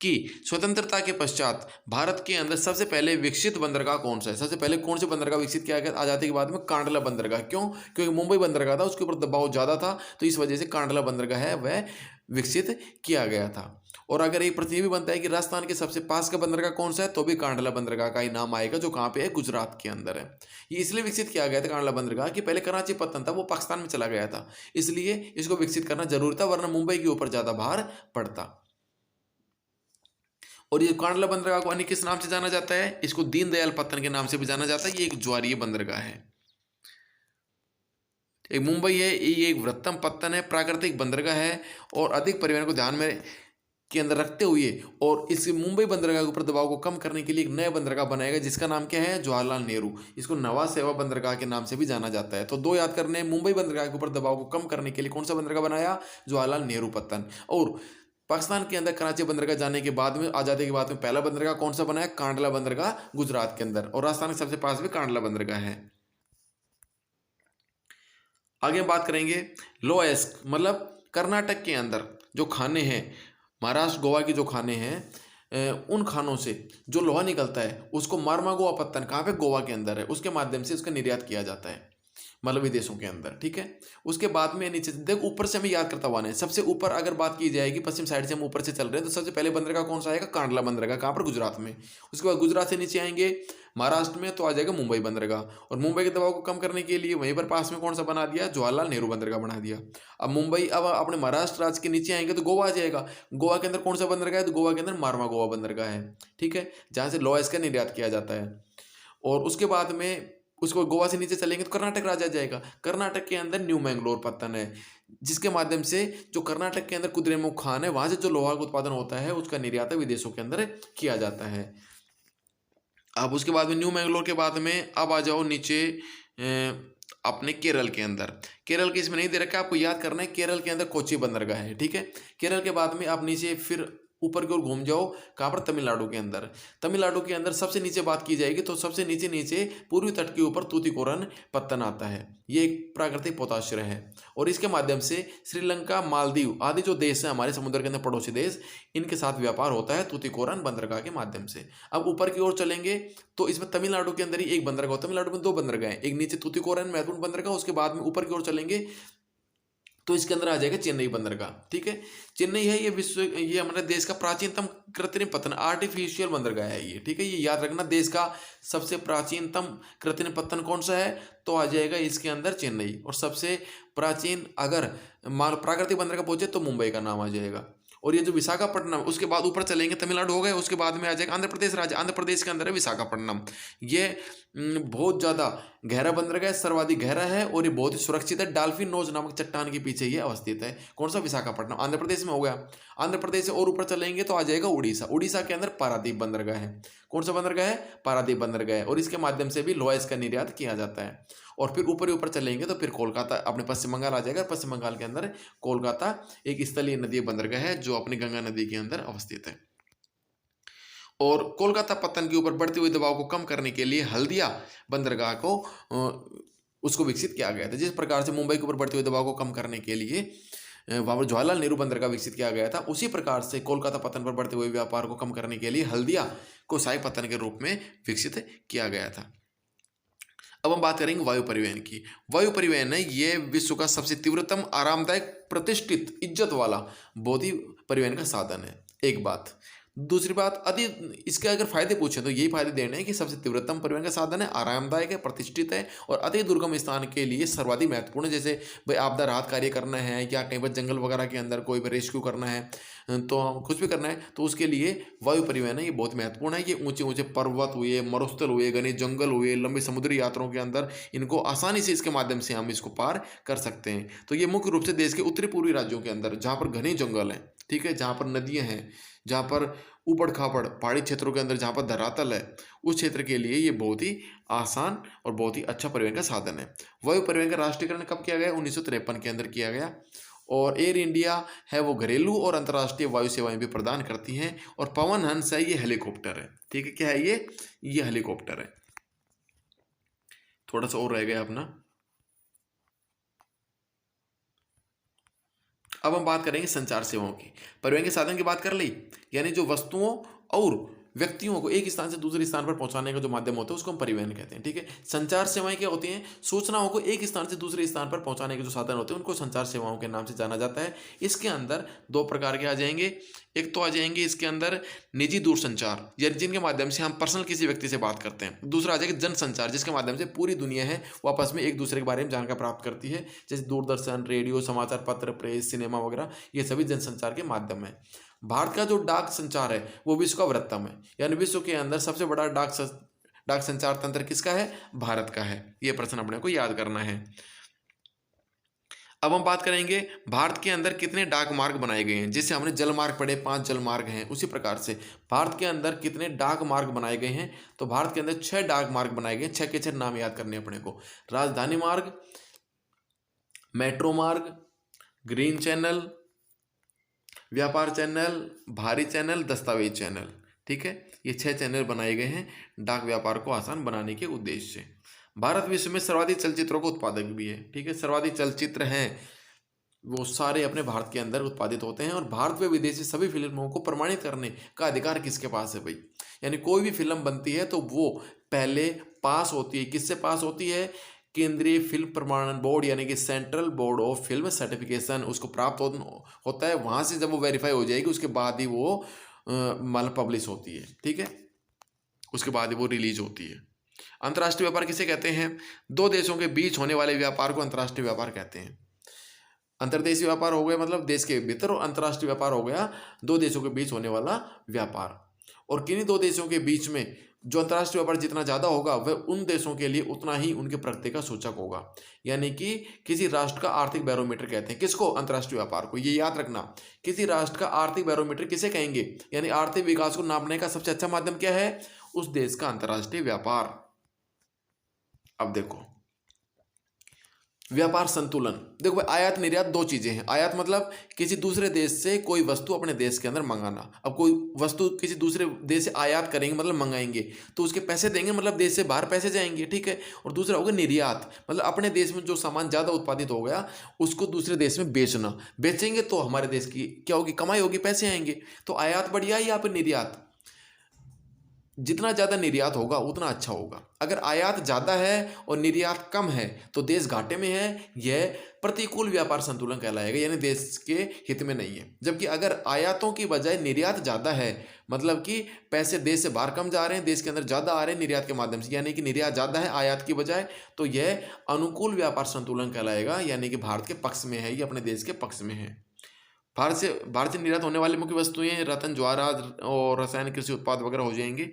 कि स्वतंत्रता के पश्चात भारत के अंदर सबसे पहले विकसित बंदरगाह कौन सा है। सबसे पहले कौन से बंदरगाह विकसित किया गया आज़ादी के बाद में? कांडला बंदरगाह। क्यों? क्योंकि मुंबई बंदरगाह था, उसके ऊपर दबाव ज़्यादा था, तो इस वजह से कांडला बंदरगाह है वह विकसित किया गया था। और अगर एक प्रश्न ये भी बनता है कि राजस्थान के सबसे पास का बंदरगाह कौन सा है, तो भी कांडला बंदरगाह का ही नाम आएगा, जो कहाँ पे है? गुजरात के अंदर है। ये इसलिए विकसित किया गया था कांडला बंदरगाह कि पहले कराची पत्तन था वो पाकिस्तान में चला गया था, इसलिए इसको विकसित करना जरूरी था, वरना मुंबई के ऊपर ज़्यादा भार पड़ता। और ये कांडला बंदरगाह को अन्य किस नाम से जाना जाता है? इसको दीनदयाल पत्तन के नाम से भी जाना जाता है। ये एक ज्वारीय बंदरगाह है। एक मुंबई है, ये एक वृत्तम पत्तन है, प्राकृतिक बंदरगाह है, और अधिक परिवहन को ध्यान में के अंदर रखते हुए और इस मुंबई बंदरगाह के ऊपर दबाव को कम करने के लिए एक नया बंदरगाह बनाएगा, जिसका नाम क्या है? जवाहरलाल नेहरू। इसको नवा सेवा बंदरगाह के नाम से भी जाना जाता है। तो दो याद करने, मुंबई बंदरगाह के ऊपर दबाव को कम करने के लिए कौन सा बंदरगाह बनाया? जवाहरलाल नेहरू पत्तन। और पाकिस्तान के अंदर कराची बंदरगाह जाने के बाद में, आज़ादी के बाद में, पहला बंदरगाह कौन सा बनाया? कांडला बंदरगाह, गुजरात के अंदर, और राजस्थान के सबसे पास भी कांडला बंदरगाह है। आगे हम बात करेंगे लोएस्क, मतलब कर्नाटक के अंदर जो खाने हैं, महाराष्ट्र गोवा की जो खाने हैं, उन खानों से जो लोहा निकलता है उसको मारमा गोवा पत्तन, कहाँ पे? गोवा के अंदर है, उसके माध्यम से उसका निर्यात किया जाता है, मतलब विदेशों के अंदर। ठीक है। उसके बाद में नीचे देख, ऊपर से हमें याद करता हुआ है, सबसे ऊपर अगर बात की जाएगी, पश्चिम साइड से हम ऊपर से चल रहे हैं, तो सबसे पहले बंदरगाह कौन सा आएगा? कांडला बंदरगाह। कहाँ पर? गुजरात में। उसके बाद गुजरात से नीचे आएंगे महाराष्ट्र में, तो आ जाएगा मुंबई बंदरगाह। और मुंबई के दबाव को कम करने के लिए वहीं पर पास में कौन सा बना दिया? जवाहरलाल नेहरू बंदरगाह बना दिया। अब मुंबई, अब अपने महाराष्ट्र राज्य के नीचे आएंगे तो गोवा आ जाएगा। गोवा के अंदर कौन सा बंदरगाह है? तो गोवा के अंदर मारवा गोवा बंदरगाह है। ठीक है, जहाँ से लोहा इसका निर्यात किया जाता है। और उसके बाद में उसको गोवा से नीचे चलेंगे तो कर्नाटक राज्य आ जाएगा। कर्नाटक के अंदर न्यू मैंगलोर पत्तन है, जिसके माध्यम से जो कर्नाटक के अंदर कुद्रेमुख खान है, वहां से जो लोहा का उत्पादन होता है उसका निर्यात विदेशों के अंदर किया जाता है। अब उसके बाद में न्यू मैंगलोर के बाद में अब आ जाओ नीचे अपने केरल के अंदर। केरल के इसमें नहीं दे रखा, आपको याद करना है, केरल के अंदर कोच्चि बंदरगाह है। ठीक है। केरल के बाद में आप नीचे फिर ऊपर की ओर घूम जाओ, कहाँ पर? तमिलनाडु के अंदर। तमिलनाडु के अंदर सबसे नीचे बात की जाएगी तो सबसे नीचे नीचे पूर्वी तट के ऊपर तूतीकोरन पत्तन आता है। ये एक प्राकृतिक पोताश्रय है, और इसके माध्यम से श्रीलंका, मालदीव आदि जो देश हैं हमारे समुद्र के अंदर पड़ोसी देश, इनके साथ व्यापार होता है तूतीकोरन बंदरगाह के माध्यम से। अब ऊपर की ओर चलेंगे तो इसमें तमिलनाडु के अंदर ही एक बंदरगाह, तमिलनाडु में दो बंदरगाह हैं, एक नीचे तूतीकोरन महत्वपूर्ण बंदरगाह, उसके बाद में ऊपर की ओर चलेंगे तो इसके अंदर आ जाएगा चेन्नई बंदरगाह। ठीक है। चेन्नई है ये हमारे देश का प्राचीनतम कृत्रिम पत्तन, आर्टिफिशियल बंदरगाह है ये। ठीक है, ये याद रखना, देश का सबसे प्राचीनतम कृत्रिम पत्तन कौन सा है? तो आ जाएगा इसके अंदर चेन्नई। और सबसे प्राचीन अगर प्राकृतिक बंदरगाह पूछे तो मुंबई का नाम आ जाएगा। और ये जो विशाखापट्टनम, उसके बाद ऊपर चलेंगे तमिलनाडु हो गए, उसके बाद में आ जाएगा आंध्र प्रदेश राज्य। आंध्र प्रदेश के अंदर है विशाखापट्टनम। ये बहुत ज़्यादा गहरा बंदरगाह है, सर्वाधिक गहरा है, और ये बहुत ही सुरक्षित है। डाल्फिन नोज नामक चट्टान के पीछे ये अवस्थित है। कौन सा? विशाखापट्टनम, आंध्र प्रदेश में हो गया। आंध्र प्रदेश से और ऊपर चलेंगे तो आ जाएगा उड़ीसा। उड़ीसा के अंदर पारादीप बंदरगाह है। कौन सा बंदरगाह है? पारादीप बंदरगाह है, और इसके माध्यम से भी लोहा इसका निर्यात किया जाता है। और फिर ऊपर ही ऊपर चलेंगे तो फिर कोलकाता अपने पश्चिम बंगाल आ जाएगा। पश्चिम बंगाल के अंदर कोलकाता एक स्थलीय नदी बंदरगाह है जो अपनी गंगा नदी के अंदर अवस्थित है। और कोलकाता पत्तन के ऊपर बढ़ते हुए दबाव को कम करने के लिए हल्दिया बंदरगाह को उसको विकसित किया गया था। जिस प्रकार से मुंबई के ऊपर बढ़ते हुए दबाव को कम करने के लिए वहाँ पर जवाहरलाल नेहरू बंदरगाह विकसित किया गया था, उसी प्रकार से कोलकाता पत्तन पर बढ़ते हुए व्यापार को कम करने के लिए हल्दिया को शाही पत्तन के रूप में विकसित किया गया था। अब हम बात करेंगे वायु परिवहन की। वायु परिवहन है ये विश्व का सबसे तीव्रतम, आरामदायक, प्रतिष्ठित, इज्जत वाला बौद्धिक परिवहन का साधन है। एक बात। दूसरी बात, इसके अगर फायदे पूछें तो यही फायदे देने हैं कि सबसे तीव्रतम परिवहन का साधन है, आरामदायक है, प्रतिष्ठित है, और अति दुर्गम स्थान के लिए सर्वाधिक महत्वपूर्ण है। जैसे भाई आपदा राहत कार्य करना है, या कहीं पर जंगल वगैरह के अंदर कोई भी रेस्क्यू करना है, तो कुछ भी करना है, तो उसके लिए वायु परिवहन है ये बहुत महत्वपूर्ण है। ये ऊंचे ऊंचे पर्वत हुए, मरुस्थल हुए, घने जंगल हुए, लंबी समुद्री यात्राओं के अंदर इनको आसानी से इसके माध्यम से हम इसको पार कर सकते हैं। तो ये मुख्य रूप से देश के उत्तरी पूर्वी राज्यों के अंदर जहाँ पर घने जंगल हैं, ठीक है, जहाँ पर नदियाँ हैं, जहाँ पर ऊबड़ खाबड़ पहाड़ी क्षेत्रों के अंदर जहाँ पर धरातल है, उस क्षेत्र के लिए ये बहुत ही आसान और बहुत ही अच्छा परिवहन का साधन है। वायु परिवहन का राष्ट्रीयकरण कब किया गया? 1953 के अंदर किया गया। और एयर इंडिया है वो घरेलू और अंतर्राष्ट्रीय वायु सेवाएं भी प्रदान करती हैं। और पवन हंस है ये हेलीकॉप्टर है। ठीक है, क्या है ये हेलीकॉप्टर है। थोड़ा सा और रह गया अपना। अब हम बात करेंगे संचार सेवाओं की। परिवहन के साधन की बात कर ली, यानी जो वस्तुओं और व्यक्तियों को एक स्थान से दूसरे स्थान पर पहुंचाने का जो माध्यम होता है उसको हम परिवहन कहते हैं। ठीक है। संचार सेवाएं क्या होती हैं? सूचनाओं को एक स्थान से दूसरे स्थान पर पहुंचाने के जो साधन होते हैं उनको संचार सेवाओं के नाम से जाना जाता है। इसके अंदर दो प्रकार के आ जाएंगे। एक तो आ जाएंगे इसके अंदर निजी दूरसंचार, यानी जिनके माध्यम से हम पर्सनल किसी व्यक्ति से बात करते हैं। दूसरा आ जाएगा जनसंचार, जिसके माध्यम से पूरी दुनिया है वो आपस में एक दूसरे के बारे में जानकारी प्राप्त करती है, जैसे दूरदर्शन, रेडियो, समाचार पत्र, प्रेस, सिनेमा वगैरह, ये सभी जनसंचार के माध्यम है। भारत का जो डाक संचार है वो विश्व का वृहत्तम है, यानी विश्व के अंदर सबसे बड़ा डाक संचार तंत्र किसका है? भारत का है। ये प्रश्न अपने को याद करना है। अब हम बात करेंगे भारत के अंदर कितने डाक मार्ग बनाए गए हैं। जैसे हमने जल मार्ग पढ़े, 5 जल मार्ग हैं, उसी प्रकार से भारत के अंदर कितने डाक मार्ग बनाए गए हैं। तो भारत के अंदर 6 डाक मार्ग बनाए गए हैं। 6 के 6 नाम याद करने अपने को। राजधानी मार्ग, मेट्रो मार्ग, ग्रीन चैनल, व्यापार चैनल, भारी चैनल, दस्तावेज चैनल। ठीक है। ये 6 चैनल बनाए गए हैं डाक व्यापार को आसान बनाने के उद्देश्य से। भारत विश्व में सर्वाधिक चलचित्रों का उत्पादक भी है। ठीक है। सर्वाधिक चलचित्र हैं वो सारे अपने भारत के अंदर उत्पादित होते हैं। और भारत व विदेशी सभी फिल्मों को प्रमाणित करने का अधिकार किसके पास है भाई? यानी कोई भी फिल्म बनती है तो वो पहले पास होती है। किससे पास होती है? केंद्रीय फिल्म प्रमाणन बोर्ड, यानी कि central board of film certification, उसको प्राप्त होता है। वहाँ से जब वो वेरीफाई हो जाएगी उसके बाद ही वो मतलब पब्लिश होती है। ठीक है। उसके बाद ही वो रिलीज होती है। अंतर्राष्ट्रीय व्यापार किसे कहते हैं? दो देशों के बीच होने वाले व्यापार को अंतर्राष्ट्रीय व्यापार कहते हैं। अंतर्देशीय व्यापार हो गया मतलब देश के भीतर, और अंतर्राष्ट्रीय व्यापार हो गया दो देशों के बीच होने वाला व्यापार। और किन्हीं दो देशों के बीच में जो अंतर्राष्ट्रीय व्यापार जितना ज़्यादा होगा वह उन देशों के लिए उतना ही उनके प्रगति का सूचक होगा। यानी कि किसी राष्ट्र का आर्थिक बैरोमीटर कहते हैं। किसको? अंतर्राष्ट्रीय व्यापार को। ये याद रखना। किसी राष्ट्र का आर्थिक बैरोमीटर किसे कहेंगे? यानी आर्थिक विकास को नापने का सबसे अच्छा माध्यम क्या है? उस देश का अंतर्राष्ट्रीय व्यापार। अब देखो व्यापार संतुलन। देखो भाई, आयात निर्यात दो चीजें हैं। आयात मतलब किसी दूसरे देश से कोई वस्तु अपने देश के अंदर मंगाना। अब कोई वस्तु किसी दूसरे देश से आयात करेंगे मतलब मंगाएंगे, तो उसके पैसे देंगे मतलब देश से बाहर पैसे जाएंगे। ठीक है। और दूसरा होगा निर्यात, मतलब अपने देश में जो सामान ज़्यादा उत्पादित हो गया उसको दूसरे देश में बेचना। बेचेंगे तो हमारे देश की क्या होगी? कमाई होगी, पैसे आएंगे। तो आयात बढ़िया या फिर निर्यात? जितना ज़्यादा निर्यात होगा उतना अच्छा होगा। अगर आयात ज़्यादा है और निर्यात कम है तो देश घाटे में है। यह प्रतिकूल व्यापार संतुलन कहलाएगा, यानी देश के हित में नहीं है। जबकि अगर आयातों की बजाय निर्यात ज़्यादा है, मतलब कि पैसे देश से बाहर कम जा रहे हैं, देश के अंदर ज़्यादा आ रहे हैं निर्यात के माध्यम से, यानी कि निर्यात ज़्यादा है आयात की बजाय, तो यह अनुकूल व्यापार संतुलन कहलाएगा, यानी कि भारत के पक्ष में है, ये अपने देश के पक्ष में है। भारत से निर्यात होने वाली मुख्य वस्तुएं रत्न, जवाहरात और रासायनिक कृषि उत्पाद वगैरह हो जाएंगे।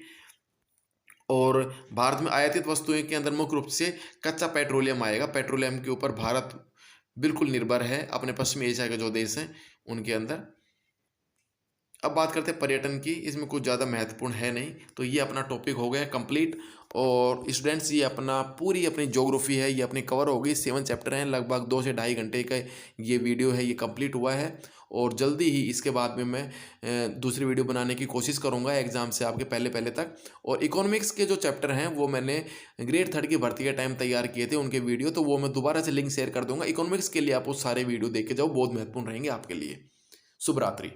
और भारत में आयातित वस्तुएं के अंदर मुख्य रूप से कच्चा पेट्रोलियम आएगा। पेट्रोलियम के ऊपर भारत बिल्कुल निर्भर है अपने पश्चिमी एशिया के जो देश हैं उनके अंदर। अब बात करते हैं पर्यटन की। इसमें कुछ ज़्यादा महत्वपूर्ण है नहीं, तो ये अपना टॉपिक हो गया कंप्लीट। और स्टूडेंट्स ये अपना पूरी अपनी ज्योग्राफी है ये अपनी कवर हो गई। 7 चैप्टर हैं, लगभग 2 से 2.5 घंटे का ये वीडियो है, ये कंप्लीट हुआ है। और जल्दी ही इसके बाद में मैं दूसरी वीडियो बनाने की कोशिश करूँगा एग्जाम से आपके पहले तक। और इकोनॉमिक्स के जो चैप्टर हैं वो मैंने ग्रेड 3 की भर्ती के टाइम तैयार किए थे उनके वीडियो, तो वो मैं दोबारा से लिंक शेयर कर दूँगा। इकोनॉमिक्स के लिए आप वो सारे वीडियो देख के जाओ, बहुत महत्वपूर्ण रहेंगे आपके लिए। शुभ रात्रि।